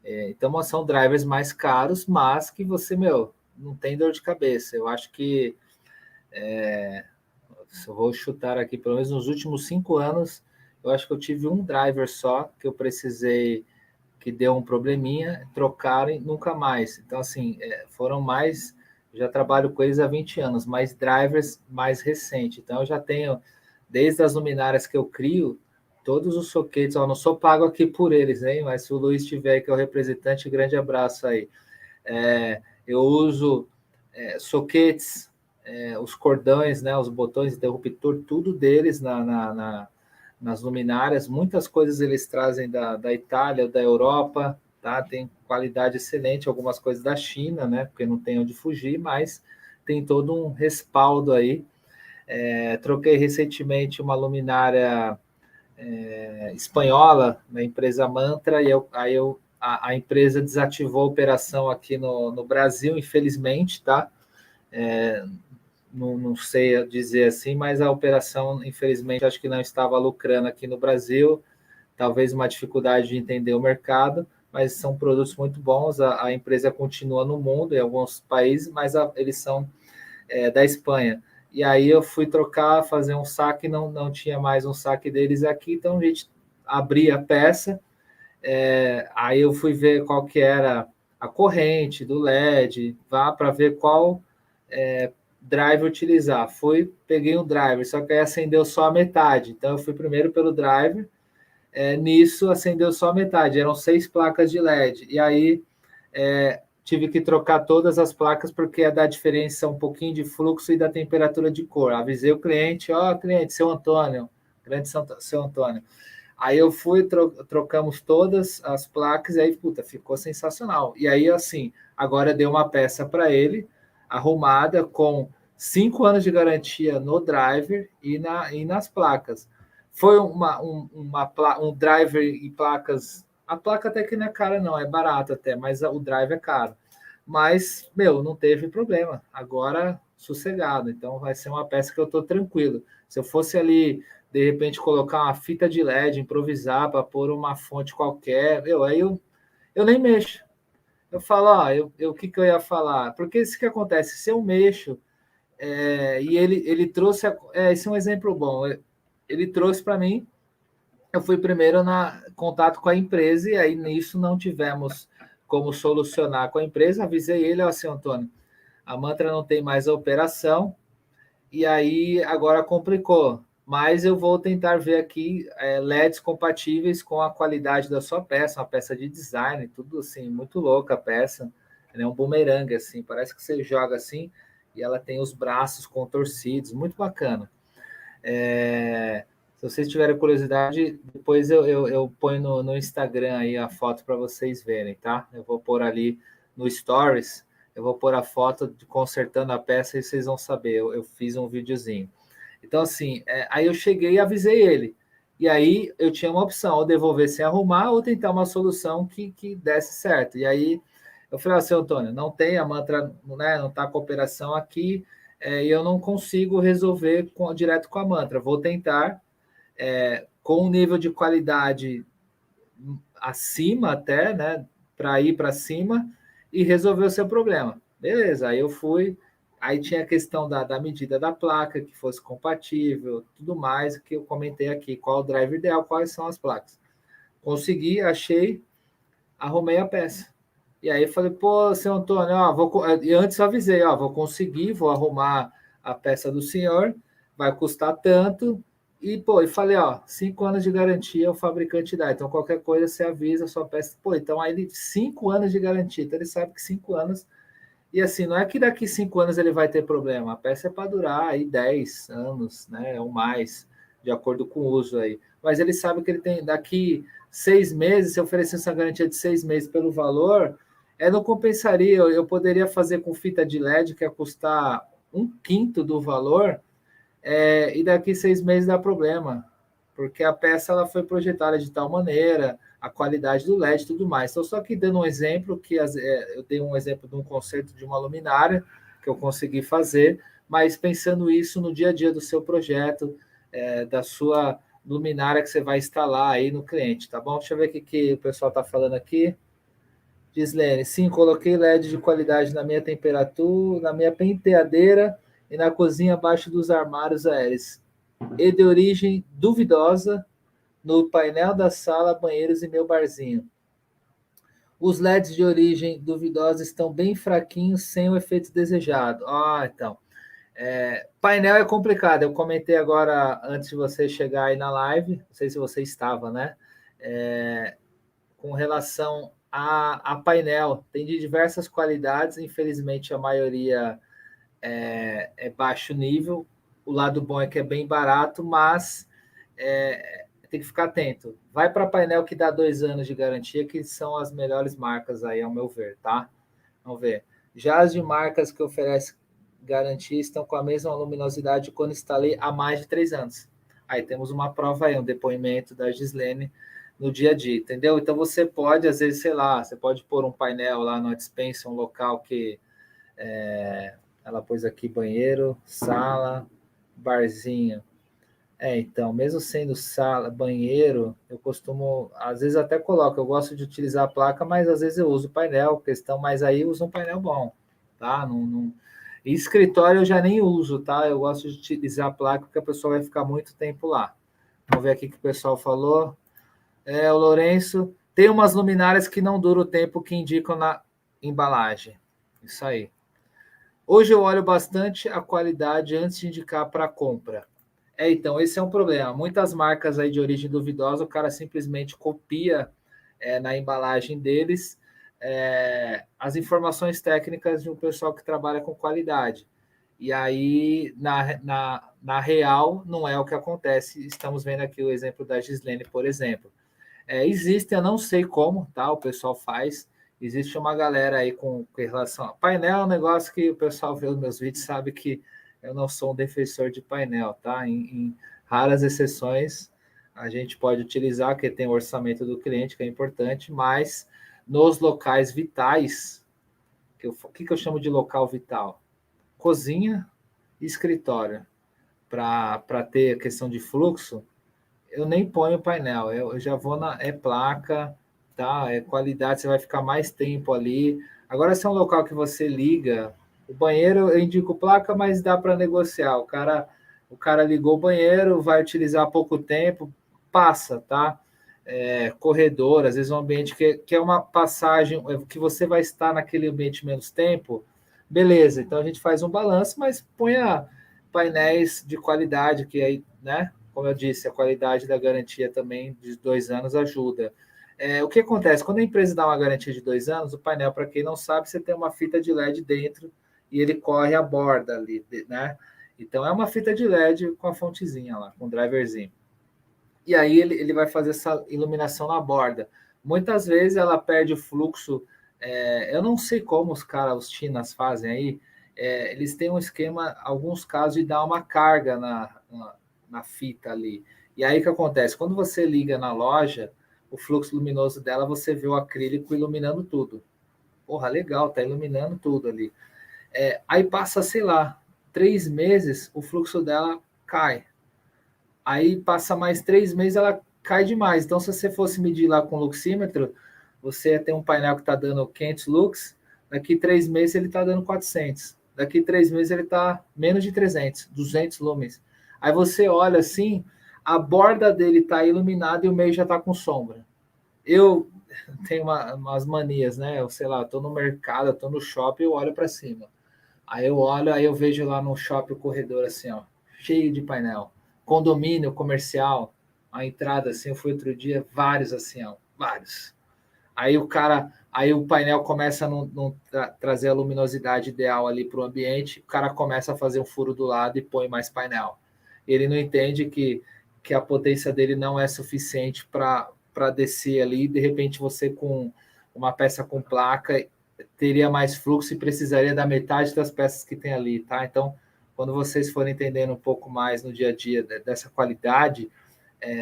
então, são drivers mais caros, mas que você, meu, não tem dor de cabeça. Eu acho que, se eu vou chutar aqui, pelo menos nos últimos 5 anos, eu acho que eu tive um driver só que eu precisei, que deu um probleminha, trocaram e nunca mais. Então, assim, foram mais. Já trabalho com eles há 20 anos, mais drivers mais recente. Então, eu já tenho, desde as luminárias que eu crio, todos os soquetes. Ó, não sou pago aqui por eles, hein? Mas se o Luiz tiver, que é o representante, grande abraço aí. Eu uso soquetes, os cordões, né, os botões interruptor, tudo deles nas luminárias. Muitas coisas eles trazem da Itália, da Europa, tá? Tem qualidade excelente, algumas coisas da China, né? Porque não tem onde fugir, mas tem todo um respaldo aí. Troquei recentemente uma luminária espanhola na empresa Mantra, e a empresa desativou a operação aqui no Brasil, infelizmente, tá? Não sei dizer assim, mas a operação, infelizmente, acho que não estava lucrando aqui no Brasil, talvez uma dificuldade de entender o mercado, mas são produtos muito bons, a empresa continua no mundo, em alguns países, mas eles são da Espanha. E aí eu fui trocar, fazer um saque, não tinha mais um saque deles aqui, então a gente abria a peça, aí eu fui ver qual que era a corrente do LED, vá para ver qual drive utilizar. Peguei um driver, só que aí acendeu só a metade. Então eu fui primeiro pelo driver, nisso acendeu só a metade, eram 6 placas de LED. E aí tive que trocar todas as placas porque ia dar diferença um pouquinho de fluxo e da temperatura de cor. Avisei o cliente, cliente, seu Antônio, grande seu Antônio. Aí eu fui, trocamos todas as placas e aí, ficou sensacional. E aí, assim, agora dei uma peça para ele, arrumada, com 5 anos de garantia no driver e nas placas. Foi um driver e placas. A placa até que não é cara, não, é barato até, mas o drive é caro. Mas, meu, não teve problema. Agora, sossegado. Então, vai ser uma peça que eu estou tranquilo. Se eu fosse ali, de repente, colocar uma fita de LED, improvisar para pôr uma fonte qualquer, aí eu nem mexo. Eu falo, o que eu ia falar? Porque isso que acontece, se eu mexo, e ele trouxe, esse é um exemplo bom, ele trouxe para mim, eu fui primeiro na contato com a empresa, e aí nisso não tivemos como solucionar com a empresa, avisei ele, assim, Antônio, a Mantra não tem mais a operação, e aí agora complicou, mas eu vou tentar ver aqui LEDs compatíveis com a qualidade da sua peça, uma peça de design, tudo assim, muito louca a peça, ela é um bumerangue, assim, parece que você joga assim, e ela tem os braços contorcidos, muito bacana. Se vocês tiverem curiosidade, depois eu ponho no Instagram aí a foto para vocês verem, tá? Eu vou pôr ali no Stories, eu vou pôr a foto de consertando a peça e vocês vão saber. Eu fiz um videozinho. Então, assim, aí eu cheguei e avisei ele. E aí eu tinha uma opção, ou devolver sem arrumar, ou tentar uma solução que desse certo. E aí eu falei assim, Antônio, não tem a Mantra, né, não está com operação aqui, e eu não consigo resolver direto com a Mantra. Vou tentar com um nível de qualidade acima até, né, para ir para cima e resolver o seu problema. Beleza, aí eu fui, Aí tinha a questão da medida da placa, que fosse compatível, tudo mais, que eu comentei aqui, qual o driver ideal, quais são as placas. Consegui, achei, arrumei a peça. E aí falei, pô, seu Antônio, e antes eu avisei, vou conseguir, vou arrumar a peça do senhor, vai custar tanto. E, pô, e falei, 5 anos de garantia o fabricante dá. Então, qualquer coisa você avisa a sua peça. Pô, então aí 5 anos de garantia. Então, ele sabe que 5 anos. E assim, não é que daqui 5 anos ele vai ter problema. A peça é para durar aí 10 anos, né? Ou mais, de acordo com o uso aí. Mas ele sabe que ele tem daqui 6 meses, se oferecer essa garantia de 6 meses pelo valor, não compensaria. Eu poderia fazer com fita de LED, que ia custar um quinto do valor, e daqui 6 meses dá problema, porque a peça ela foi projetada de tal maneira, a qualidade do LED e tudo mais. Então, só aqui dando um exemplo, eu dei um exemplo de um conserto de uma luminária que eu consegui fazer, mas pensando isso no dia a dia do seu projeto, da sua luminária que você vai instalar aí no cliente, tá bom? Deixa eu ver o que o pessoal está falando aqui. Gislene, sim, coloquei LED de qualidade na minha temperatura, na minha penteadeira e na cozinha abaixo dos armários aéreos. E de origem duvidosa no painel da sala, banheiros e meu barzinho. Os LEDs de origem duvidosa estão bem fraquinhos, sem o efeito desejado. Então. Painel é complicado. Eu comentei agora, antes de você chegar aí na live, não sei se você estava, né? Com relação a painel, tem de diversas qualidades, infelizmente a maioria é baixo nível. O lado bom é que é bem barato, mas tem que ficar atento. Vai para painel que dá 2 anos de garantia, que são as melhores marcas aí, ao meu ver, tá? Vamos ver. Já as de marcas que oferecem garantia estão com a mesma luminosidade quando instalei há mais de 3 anos. Aí temos uma prova aí, um depoimento da Gislene no dia a dia, entendeu? Então você pode, às vezes, sei lá, você pode pôr um painel lá no dispensa, um local que ela pôs aqui banheiro, sala, barzinho. Então, mesmo sendo sala, banheiro, eu costumo, às vezes até coloco, eu gosto de utilizar a placa, mas às vezes eu uso o painel, questão, mas aí eu uso um painel bom, tá? E escritório eu já nem uso, tá? Eu gosto de utilizar a placa porque a pessoa vai ficar muito tempo lá. Vamos ver aqui o que o pessoal falou. O Lourenço, tem umas luminárias que não duram o tempo que indicam na embalagem. Isso aí. Hoje eu olho bastante a qualidade antes de indicar para compra. Então, esse é um problema. Muitas marcas aí de origem duvidosa, o cara simplesmente copia na embalagem deles as informações técnicas de um pessoal que trabalha com qualidade. E aí, na real, não é o que acontece. Estamos vendo aqui o exemplo da Gislene, por exemplo. Existe, eu não sei como, tá? O pessoal faz. Existe uma galera aí com relação a painel, é um negócio que o pessoal vê os meus vídeos, sabe que eu não sou um defensor de painel, tá? Em raras exceções, a gente pode utilizar, que tem o orçamento do cliente, que é importante, mas nos locais vitais, o que eu chamo de local vital? Cozinha e escritório. Para ter a questão de fluxo, eu nem ponho painel, eu já vou na placa, tá? Qualidade, você vai ficar mais tempo ali. Agora, se é um local que você liga, o banheiro eu indico placa, mas dá para negociar. O cara ligou o banheiro, vai utilizar pouco tempo, passa, tá? Corredor, às vezes um ambiente que é uma passagem, que você vai estar naquele ambiente menos tempo, beleza. Então a gente faz um balanço, mas ponha painéis de qualidade, que aí, né? Como eu disse, a qualidade da garantia também de 2 anos ajuda. O que acontece? Quando a empresa dá uma garantia de 2 anos, o painel, para quem não sabe, você tem uma fita de LED dentro e ele corre a borda ali, né? Então é uma fita de LED com a fontezinha lá, com o driverzinho. E aí ele vai fazer essa iluminação na borda. Muitas vezes ela perde o fluxo. Eu não sei como os chinas fazem aí. Eles têm um esquema, alguns casos, de dar uma carga na fita ali. E aí o que acontece? Quando você liga na loja, o fluxo luminoso dela, você vê o acrílico iluminando tudo. Porra, legal, tá iluminando tudo ali. Aí passa, sei lá, 3 meses, o fluxo dela cai. Aí passa mais 3 meses, ela cai demais. Então, se você fosse medir lá com o luxímetro, você tem um painel que está dando 500 lux, daqui 3 meses ele está dando 400. daqui 3 meses ele está menos de 300, 200 lumens. Aí você olha assim, a borda dele está iluminada e o meio já está com sombra. Eu tenho umas manias, né? Eu sei lá, estou no mercado, estou no shopping, eu olho para cima. Aí eu olho, aí eu vejo lá no shopping o corredor assim, ó, cheio de painel. Condomínio comercial, a entrada assim, eu fui outro dia, vários assim, ó, vários. Aí o painel começa a não trazer a luminosidade ideal ali para o ambiente, o cara começa a fazer um furo do lado e põe mais painel. Ele não entende que a potência dele não é suficiente para descer ali, de repente você com uma peça com placa teria mais fluxo e precisaria da metade das peças que tem ali, tá? Então, quando vocês forem entendendo um pouco mais no dia a dia dessa qualidade,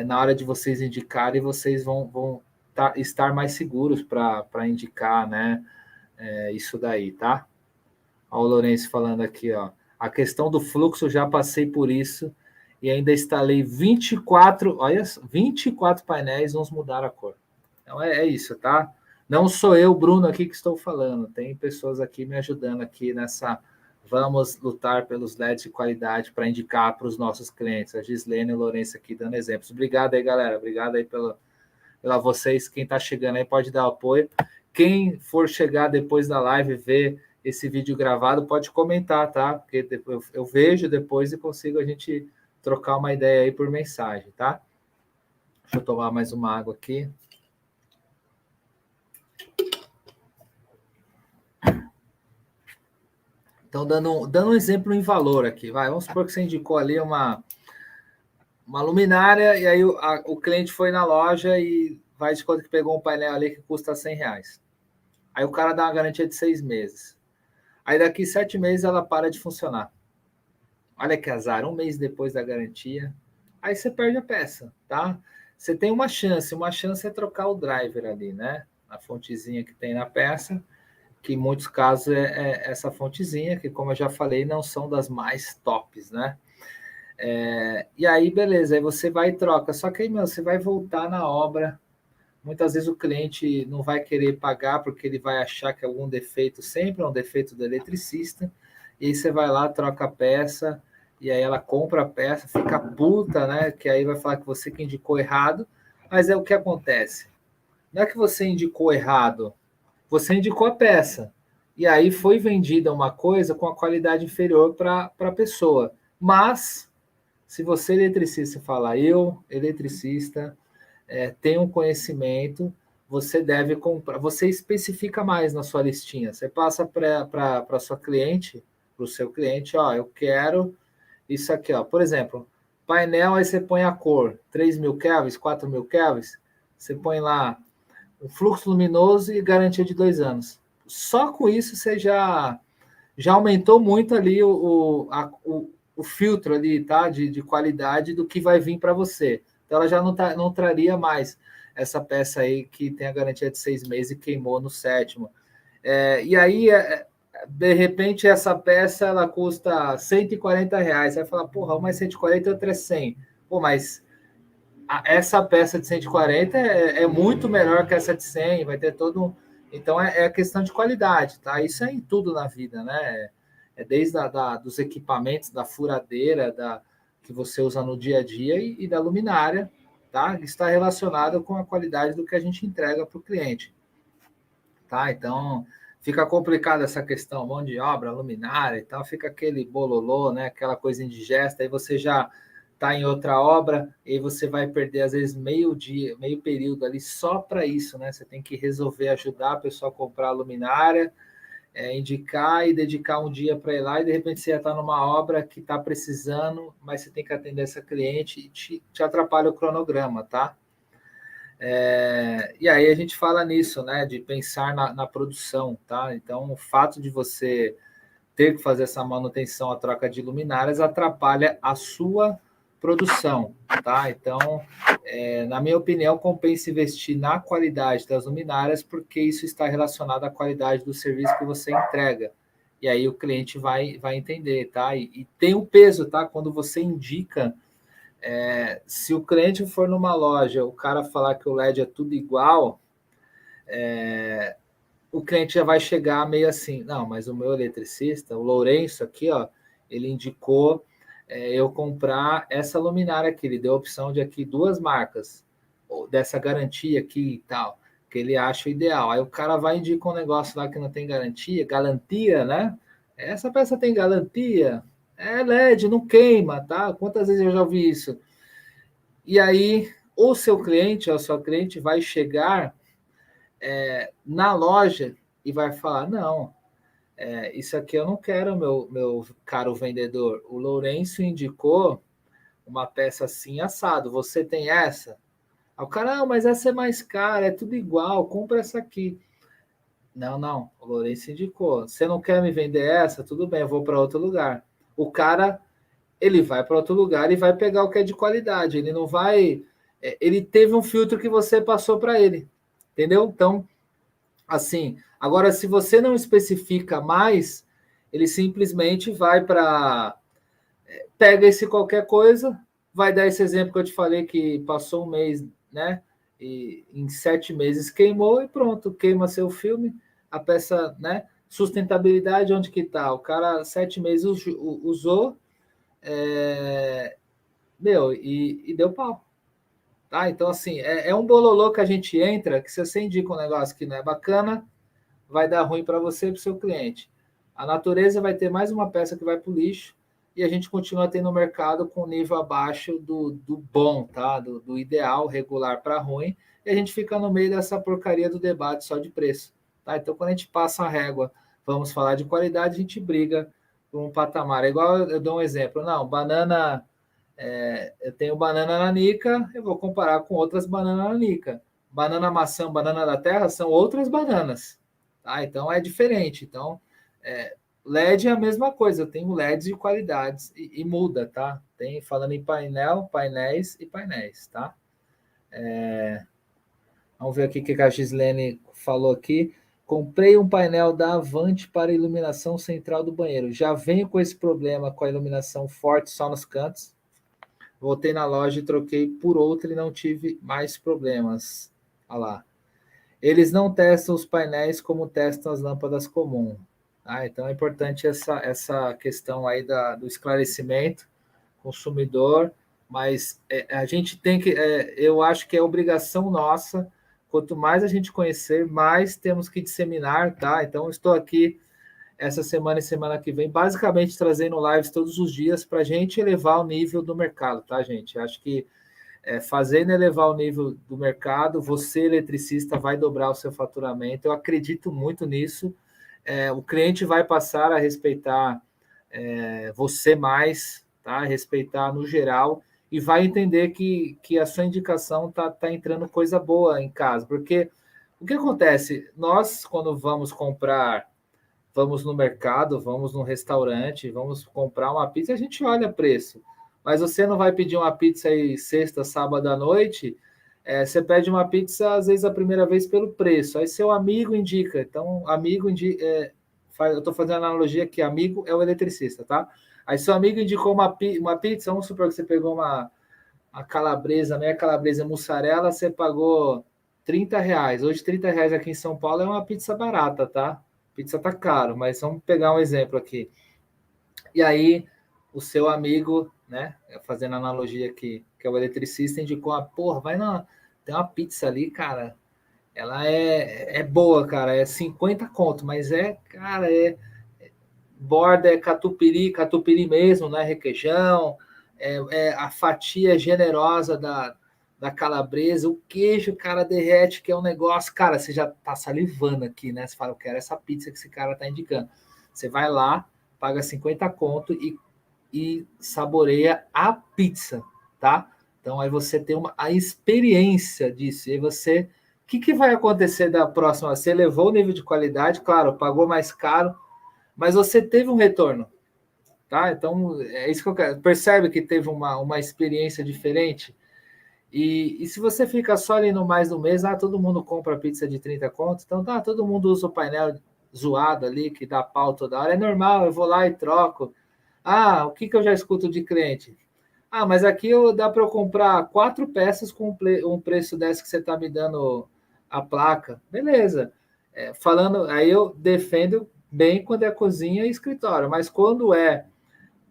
na hora de vocês indicarem, vocês vão estar mais seguros para indicar, né? Isso daí, tá? Olha o Lourenço falando aqui, ó. A questão do fluxo, já passei por isso e ainda instalei 24, olha, 24 painéis, vamos mudar a cor. Então é isso, tá? Não sou eu, Bruno, aqui que estou falando. Tem pessoas aqui me ajudando aqui nessa. Vamos lutar pelos LEDs de qualidade para indicar para os nossos clientes. A Gislene e o Lourenço aqui dando exemplos. Obrigado aí, galera. Obrigado aí pela vocês. Quem está chegando aí pode dar apoio. Quem for chegar depois da live e ver esse vídeo gravado, pode comentar, tá? Porque eu vejo depois e consigo a gente trocar uma ideia aí por mensagem, tá? Deixa eu tomar mais uma água aqui. Então, dando um exemplo em valor aqui, vai. Vamos supor que você indicou ali uma luminária e aí o cliente foi na loja e vai de conta que pegou um painel ali que custa R$100. Aí o cara dá uma garantia de 6 meses. Aí daqui 7 meses ela para de funcionar. Olha que azar, 1 mês depois da garantia. Aí você perde a peça, tá? Você tem uma chance é trocar o driver ali, né? A fontezinha que tem na peça, que em muitos casos é essa fontezinha, que como eu já falei, não são das mais tops, né? E aí, beleza, aí você vai e troca. Só que aí, meu, você vai voltar na obra. Muitas vezes o cliente não vai querer pagar porque ele vai achar que é algum defeito, sempre é um defeito do eletricista. E aí você vai lá, troca a peça, e aí ela compra a peça, fica puta, né? Que aí vai falar que você que indicou errado. Mas é o que acontece. Não é que você indicou errado, você indicou a peça. E aí foi vendida uma coisa com a qualidade inferior para a pessoa. Mas, se você eletricista falar, eu, eletricista, tenho um conhecimento, você deve comprar. Você especifica mais na sua listinha. Você passa para a sua cliente, para o seu cliente, ó, eu quero isso aqui, ó. Por exemplo, painel, aí você põe a cor, 3.000 kelvins, 4.000 kelvins, você põe lá o fluxo luminoso e garantia de 2 anos. Só com isso você já aumentou muito ali o filtro ali, tá? De qualidade do que vai vir para você. Então ela já não traria mais essa peça aí que tem a garantia de 6 meses e queimou no sétimo. E aí, de repente, essa peça ela custa R$140. Você vai falar, porra, uma é 140 e outra é 100. Pô, mas essa peça de 140 é muito melhor que essa de 100, vai ter todo um. Então é questão de qualidade, tá? Isso é em tudo na vida, né? Desde dos equipamentos, da furadeira, que você usa no dia a dia e da luminária, tá? Está relacionado com a qualidade do que a gente entrega para o cliente, tá? Então fica complicada essa questão, mão de obra, luminária e tal, fica aquele bololô, né? Aquela coisa indigesta, aí você já está em outra obra e você vai perder às vezes meio dia, meio período ali só para isso, né? Você tem que resolver ajudar a pessoa a comprar a luminária, indicar e dedicar um dia para ir lá e de repente você já está numa obra que está precisando, mas você tem que atender essa cliente e te atrapalha o cronograma, tá? E aí a gente fala nisso, né? De pensar na produção, tá? Então o fato de você ter que fazer essa manutenção, a troca de luminárias, atrapalha a sua produção, tá? Então, na minha opinião, compensa investir na qualidade das luminárias, porque isso está relacionado à qualidade do serviço que você entrega. E aí o cliente vai entender, tá? E tem o peso, tá? Quando você indica, se o cliente for numa loja, o cara falar que o LED é tudo igual, o cliente já vai chegar meio assim, não, mas o meu eletricista, o Lourenço aqui, ó, ele indicou eu comprar essa luminária aqui, ele deu a opção de aqui duas marcas, dessa garantia aqui e tal, que ele acha ideal. Aí o cara vai indicar um negócio lá que não tem garantia, né? Essa peça tem garantia, é LED, não queima, tá? Quantas vezes eu já ouvi isso? E aí, o seu cliente, ou a sua cliente vai chegar na loja e vai falar, não, isso aqui eu não quero, meu caro vendedor. O Lourenço indicou uma peça assim, assado. Você tem essa? Aí o cara, não, mas essa é mais cara, é tudo igual, compra essa aqui. Não, não, o Lourenço indicou. Você não quer me vender essa? Tudo bem, eu vou para outro lugar. O cara, ele vai para outro lugar e vai pegar o que é de qualidade. Ele não vai. Ele teve um filtro que você passou para ele. Entendeu? Então, assim, agora, se você não especifica mais, ele simplesmente vai para. Pega esse qualquer coisa, vai dar esse exemplo que eu te falei que passou um mês, né? E em 7 meses queimou e pronto, queima seu filme, a peça, né? Sustentabilidade, onde que tá? O cara 7 meses usou, meu, e deu pau. Tá? Então, assim, é um bololô que a gente entra, que se você indica um negócio que não é bacana, vai dar ruim para você e para o seu cliente. A natureza vai ter mais uma peça que vai para o lixo e a gente continua tendo um mercado com nível abaixo do bom, tá? Do ideal, regular para ruim, e a gente fica no meio dessa porcaria do debate só de preço. Tá? Então, quando a gente passa a régua, vamos falar de qualidade, a gente briga por um patamar. É igual eu dou um exemplo, não, banana, eu tenho banana nanica, eu vou comparar com outras bananas nanica. Banana maçã, banana da terra são outras bananas. Tá? Então é diferente. Então, LED é a mesma coisa, eu tenho LEDs de qualidades e muda, tá? Tem falando em painel, painéis e painéis, tá? Vamos ver aqui o que a Gislene falou aqui. Comprei um painel da Avante para iluminação central do banheiro. Já venho com esse problema com a iluminação forte só nos cantos. Voltei na loja e troquei por outra e não tive mais problemas. Olha lá. Eles não testam os painéis como testam as lâmpadas comuns. Então é importante essa questão aí do esclarecimento consumidor, mas a gente tem que, eu acho que é obrigação nossa, quanto mais a gente conhecer, mais temos que disseminar, tá? Então estou aqui essa semana e semana que vem, basicamente trazendo lives todos os dias para a gente elevar o nível do mercado, tá, gente? Acho que fazendo elevar o nível do mercado, você, eletricista, vai dobrar o seu faturamento. Eu acredito muito nisso. O cliente vai passar a respeitar você mais, tá? Respeitar no geral, e vai entender que a sua indicação tá entrando coisa boa em casa. Porque o que acontece? Nós, quando vamos comprar, vamos no mercado, vamos no restaurante, vamos comprar uma pizza, a gente olha preço. Mas você não vai pedir uma pizza aí sexta, sábado à noite, você pede uma pizza, às vezes, a primeira vez pelo preço. Aí seu amigo indica. Então, amigo indica. Eu estou fazendo analogia que amigo é o eletricista, tá? Aí seu amigo indicou uma pizza, vamos supor que você pegou uma calabresa, meia calabresa mussarela, você pagou R$ 30. Hoje, R$ 30 aqui em São Paulo é uma pizza barata, tá? Pizza tá caro, mas vamos pegar um exemplo aqui. E aí, o seu amigo, né, fazendo analogia aqui, que é o eletricista, indicou, porra, tem uma pizza ali, cara, ela é boa, cara, é 50 conto, mas cara, borda é catupiry mesmo, né, requeijão, a fatia generosa da calabresa, o queijo, cara, derrete, que é um negócio, cara, você já tá salivando aqui, né, você fala, eu quero essa pizza que esse cara tá indicando. Você vai lá, paga 50 conto e saboreia a pizza, tá? Então aí você tem a experiência disso. E aí você. O que vai acontecer da próxima? Você elevou o nível de qualidade, claro, pagou mais caro, mas você teve um retorno, tá? Então é isso que eu quero. Percebe que teve uma experiência diferente? E se você fica só ali no mais do mês, todo mundo compra pizza de 30 contos, então tá, todo mundo usa o painel zoado ali, que dá pau toda hora, é normal, eu vou lá e troco. O que eu já escuto de cliente? Mas aqui dá para eu comprar 4 peças com um preço desse que você está me dando a placa. Beleza. falando, aí eu defendo bem quando é cozinha e escritório, mas quando é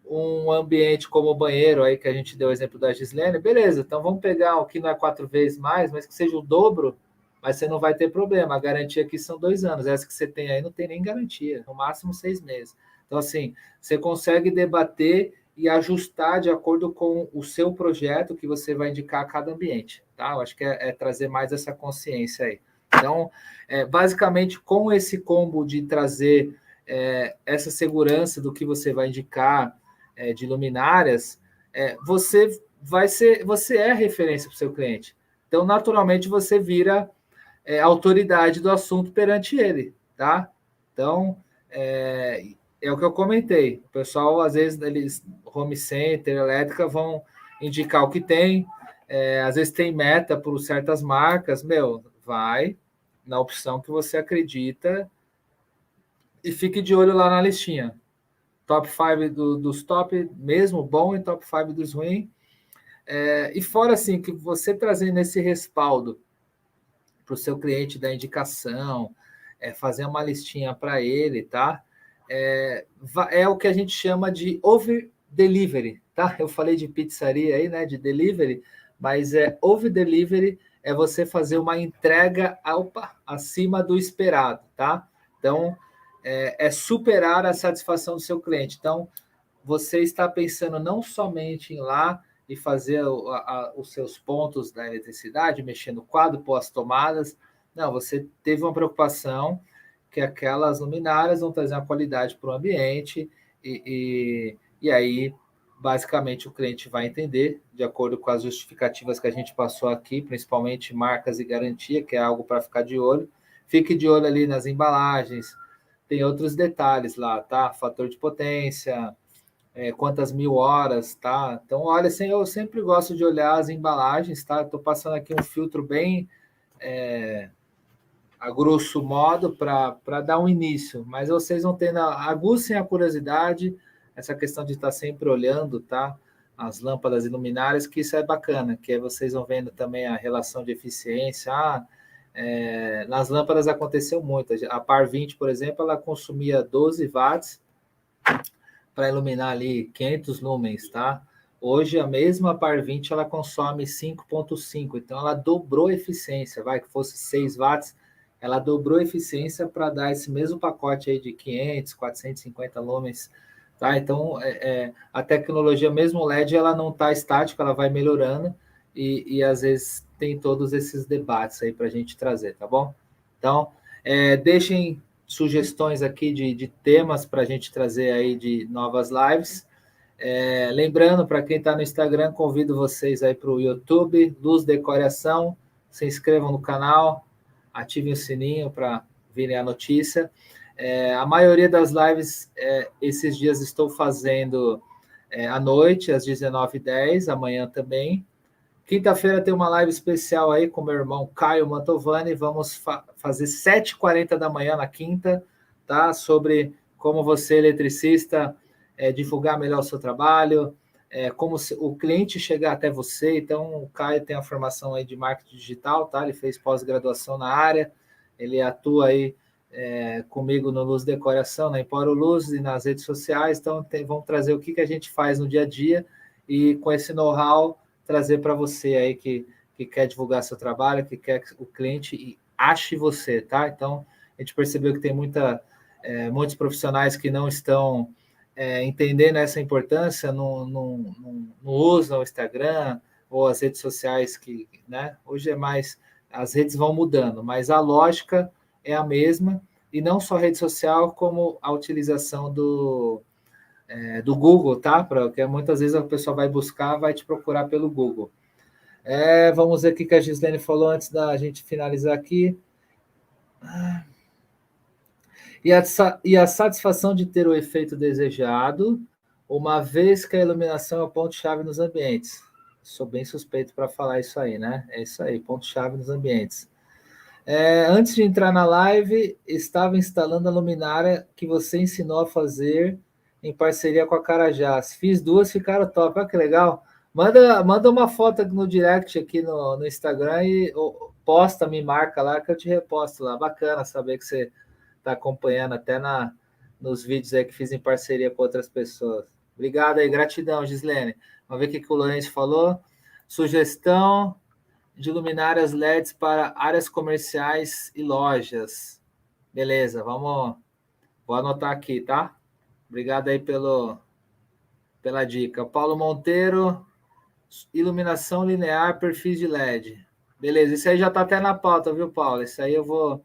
um ambiente como o banheiro, aí que a gente deu o exemplo da Gislene, beleza, então vamos pegar o que não é 4 vezes mais, mas que seja o dobro, mas você não vai ter problema. A garantia aqui são 2 anos, essa que você tem aí não tem nem garantia, no máximo 6 meses. Então, assim, você consegue debater e ajustar de acordo com o seu projeto que você vai indicar a cada ambiente, tá? Eu acho que é trazer mais essa consciência aí. Então, basicamente, com esse combo de trazer essa segurança do que você vai indicar, de luminárias, você é referência para o seu cliente. Então, naturalmente, você vira autoridade do assunto perante ele, tá? Então, é o que eu comentei. O pessoal, às vezes, eles, home center, elétrica, vão indicar o que tem. Às vezes tem meta por certas marcas. Meu, vai na opção que você acredita e fique de olho lá na listinha. Top 5 dos top, mesmo bom, e top 5 dos ruins. E fora assim, que você trazendo esse respaldo para o seu cliente da indicação, fazer uma listinha para ele, tá? É o que a gente chama de over delivery, tá? Eu falei de pizzaria aí, né? De delivery, mas over delivery é você fazer uma entrega acima do esperado, tá? Então, superar a satisfação do seu cliente. Então, você está pensando não somente em ir lá e fazer os seus pontos da eletricidade, mexer no quadro, pôr as tomadas. Não, você teve uma preocupação que aquelas luminárias vão trazer uma qualidade para o ambiente e aí, basicamente, o cliente vai entender, de acordo com as justificativas que a gente passou aqui, principalmente marcas e garantia, que é algo para ficar de olho. Fique de olho ali nas embalagens, tem outros detalhes lá, tá? Fator de potência, quantas mil horas, tá? Então, olha, assim, eu sempre gosto de olhar as embalagens, tá? Estou passando aqui um filtro bem a grosso modo para dar um início, mas vocês vão tendo, aguçem a curiosidade, essa questão de estar sempre olhando, tá? As lâmpadas e luminárias, que isso é bacana, que vocês vão vendo também a relação de eficiência. Nas lâmpadas aconteceu muito. A Par 20, por exemplo, ela consumia 12 watts para iluminar ali 500 lumens, tá? Hoje a mesma Par 20 ela consome 5,5, então ela dobrou a eficiência, vai que fosse 6 watts, ela dobrou a eficiência para dar esse mesmo pacote aí de 500, 450 lumens, tá? Então a tecnologia, mesmo LED, ela não está estática, ela vai melhorando e às vezes tem todos esses debates aí para a gente trazer, tá bom? Então, deixem sugestões aqui de temas para a gente trazer aí de novas lives. Lembrando, para quem está no Instagram, convido vocês aí para o YouTube, Luz Decoração, se inscrevam no canal, ativem o sininho para virem a notícia. A maioria das lives, esses dias estou fazendo à noite, às 19h10, amanhã também. Quinta-feira tem uma live especial aí com meu irmão Caio Mantovani. Vamos fazer 7h40 da manhã na quinta, tá? Sobre como você, eletricista, divulgar melhor o seu trabalho, como o cliente chegar até você. Então, o Caio tem a formação aí de marketing digital, tá? Ele fez pós-graduação na área, ele atua aí comigo no Luz Decoração, na Emporo Luz e nas redes sociais. Então, vamos trazer o que a gente faz no dia a dia e com esse know-how trazer para você aí que quer divulgar seu trabalho, que quer que o cliente ache você, tá? Então, a gente percebeu que tem muitos profissionais que não estão entendendo essa importância, não usam o Instagram ou as redes sociais, que, né? Hoje as redes vão mudando, mas a lógica é a mesma, e não só rede social, como a utilização do Google, tá? Porque muitas vezes a pessoa vai buscar, vai te procurar pelo Google. Vamos ver o que a Gislene falou antes da gente finalizar aqui. E a satisfação de ter o efeito desejado, uma vez que a iluminação é o ponto-chave nos ambientes. Sou bem suspeito para falar isso aí, né? É isso aí, ponto-chave nos ambientes. Antes de entrar na live, estava instalando a luminária que você ensinou a fazer em parceria com a Carajás. Fiz 2, ficaram top. Olha que legal. Manda uma foto no direct aqui no Instagram posta, me marca lá que eu te reposto lá. Bacana saber que você está acompanhando até nos vídeos aí que fiz em parceria com outras pessoas. Obrigado aí, gratidão, Gislene. Vamos ver o que o Lourenço falou. Sugestão de luminárias LEDs para áreas comerciais e lojas. Beleza, vou anotar aqui, tá? Obrigado aí pela dica. Paulo Monteiro, iluminação linear, perfis de LED. Beleza, isso aí já está até na pauta, viu, Paulo? Isso aí eu vou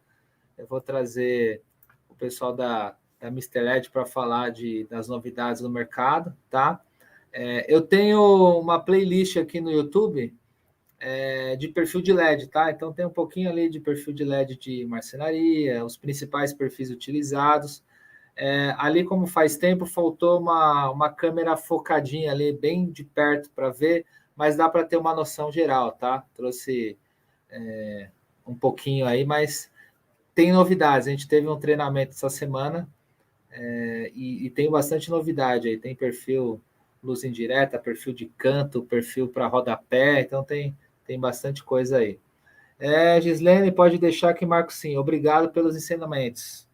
trazer o pessoal da Mr. LED para falar das novidades no mercado, tá? Eu tenho uma playlist aqui no YouTube de perfil de LED, tá? Então tem um pouquinho ali de perfil de LED de marcenaria, os principais perfis utilizados. Ali, como faz tempo, faltou uma câmera focadinha ali, bem de perto para ver, mas dá para ter uma noção geral, tá? Trouxe um pouquinho aí, mas tem novidades. A gente teve um treinamento essa semana e tem bastante novidade aí. Tem perfil luz indireta, perfil de canto, perfil para rodapé, então tem bastante coisa aí. Gislene, pode deixar que marco sim. Obrigado pelos ensinamentos.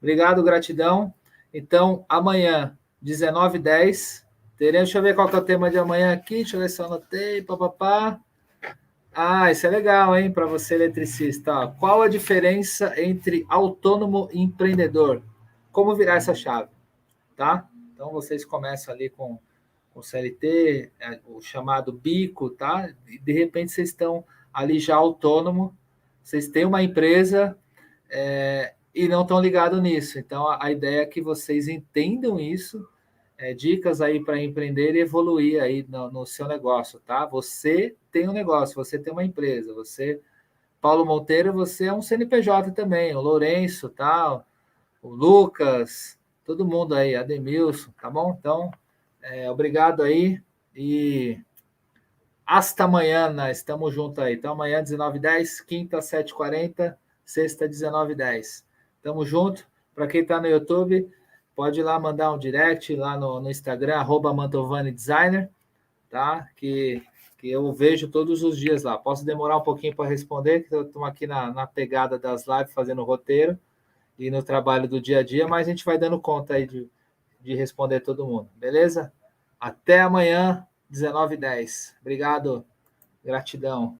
Obrigado, gratidão. Então, amanhã, 19h10, teremos. Deixa eu ver qual que é o tema de amanhã aqui. Deixa eu ver se eu anotei. Papapá. Isso é legal, hein, para você, eletricista. Ó, qual a diferença entre autônomo e empreendedor? Como virar essa chave? Tá? Então, vocês começam ali com o CLT, o chamado bico, tá? E, de repente, vocês estão ali já autônomo, vocês têm uma empresa e não estão ligados nisso. Então, a ideia é que vocês entendam isso, dicas aí para empreender e evoluir aí no seu negócio, tá? Você tem um negócio, você tem uma empresa, você, Paulo Monteiro, você é um CNPJ também, o Lourenço, tá? O Lucas, todo mundo aí, Ademilson, tá bom? Então, obrigado aí e hasta amanhã, estamos juntos aí. Então, amanhã, 19h10, quinta, 7h40, sexta, 19h10. Tamo junto. Para quem está no YouTube, pode ir lá mandar um direct lá no Instagram, @mantovani_designer, tá? Que eu vejo todos os dias lá. Posso demorar um pouquinho para responder, que eu estou aqui na pegada das lives, fazendo roteiro e no trabalho do dia a dia, mas a gente vai dando conta aí de responder todo mundo, beleza? Até amanhã, 19h10. Obrigado, gratidão.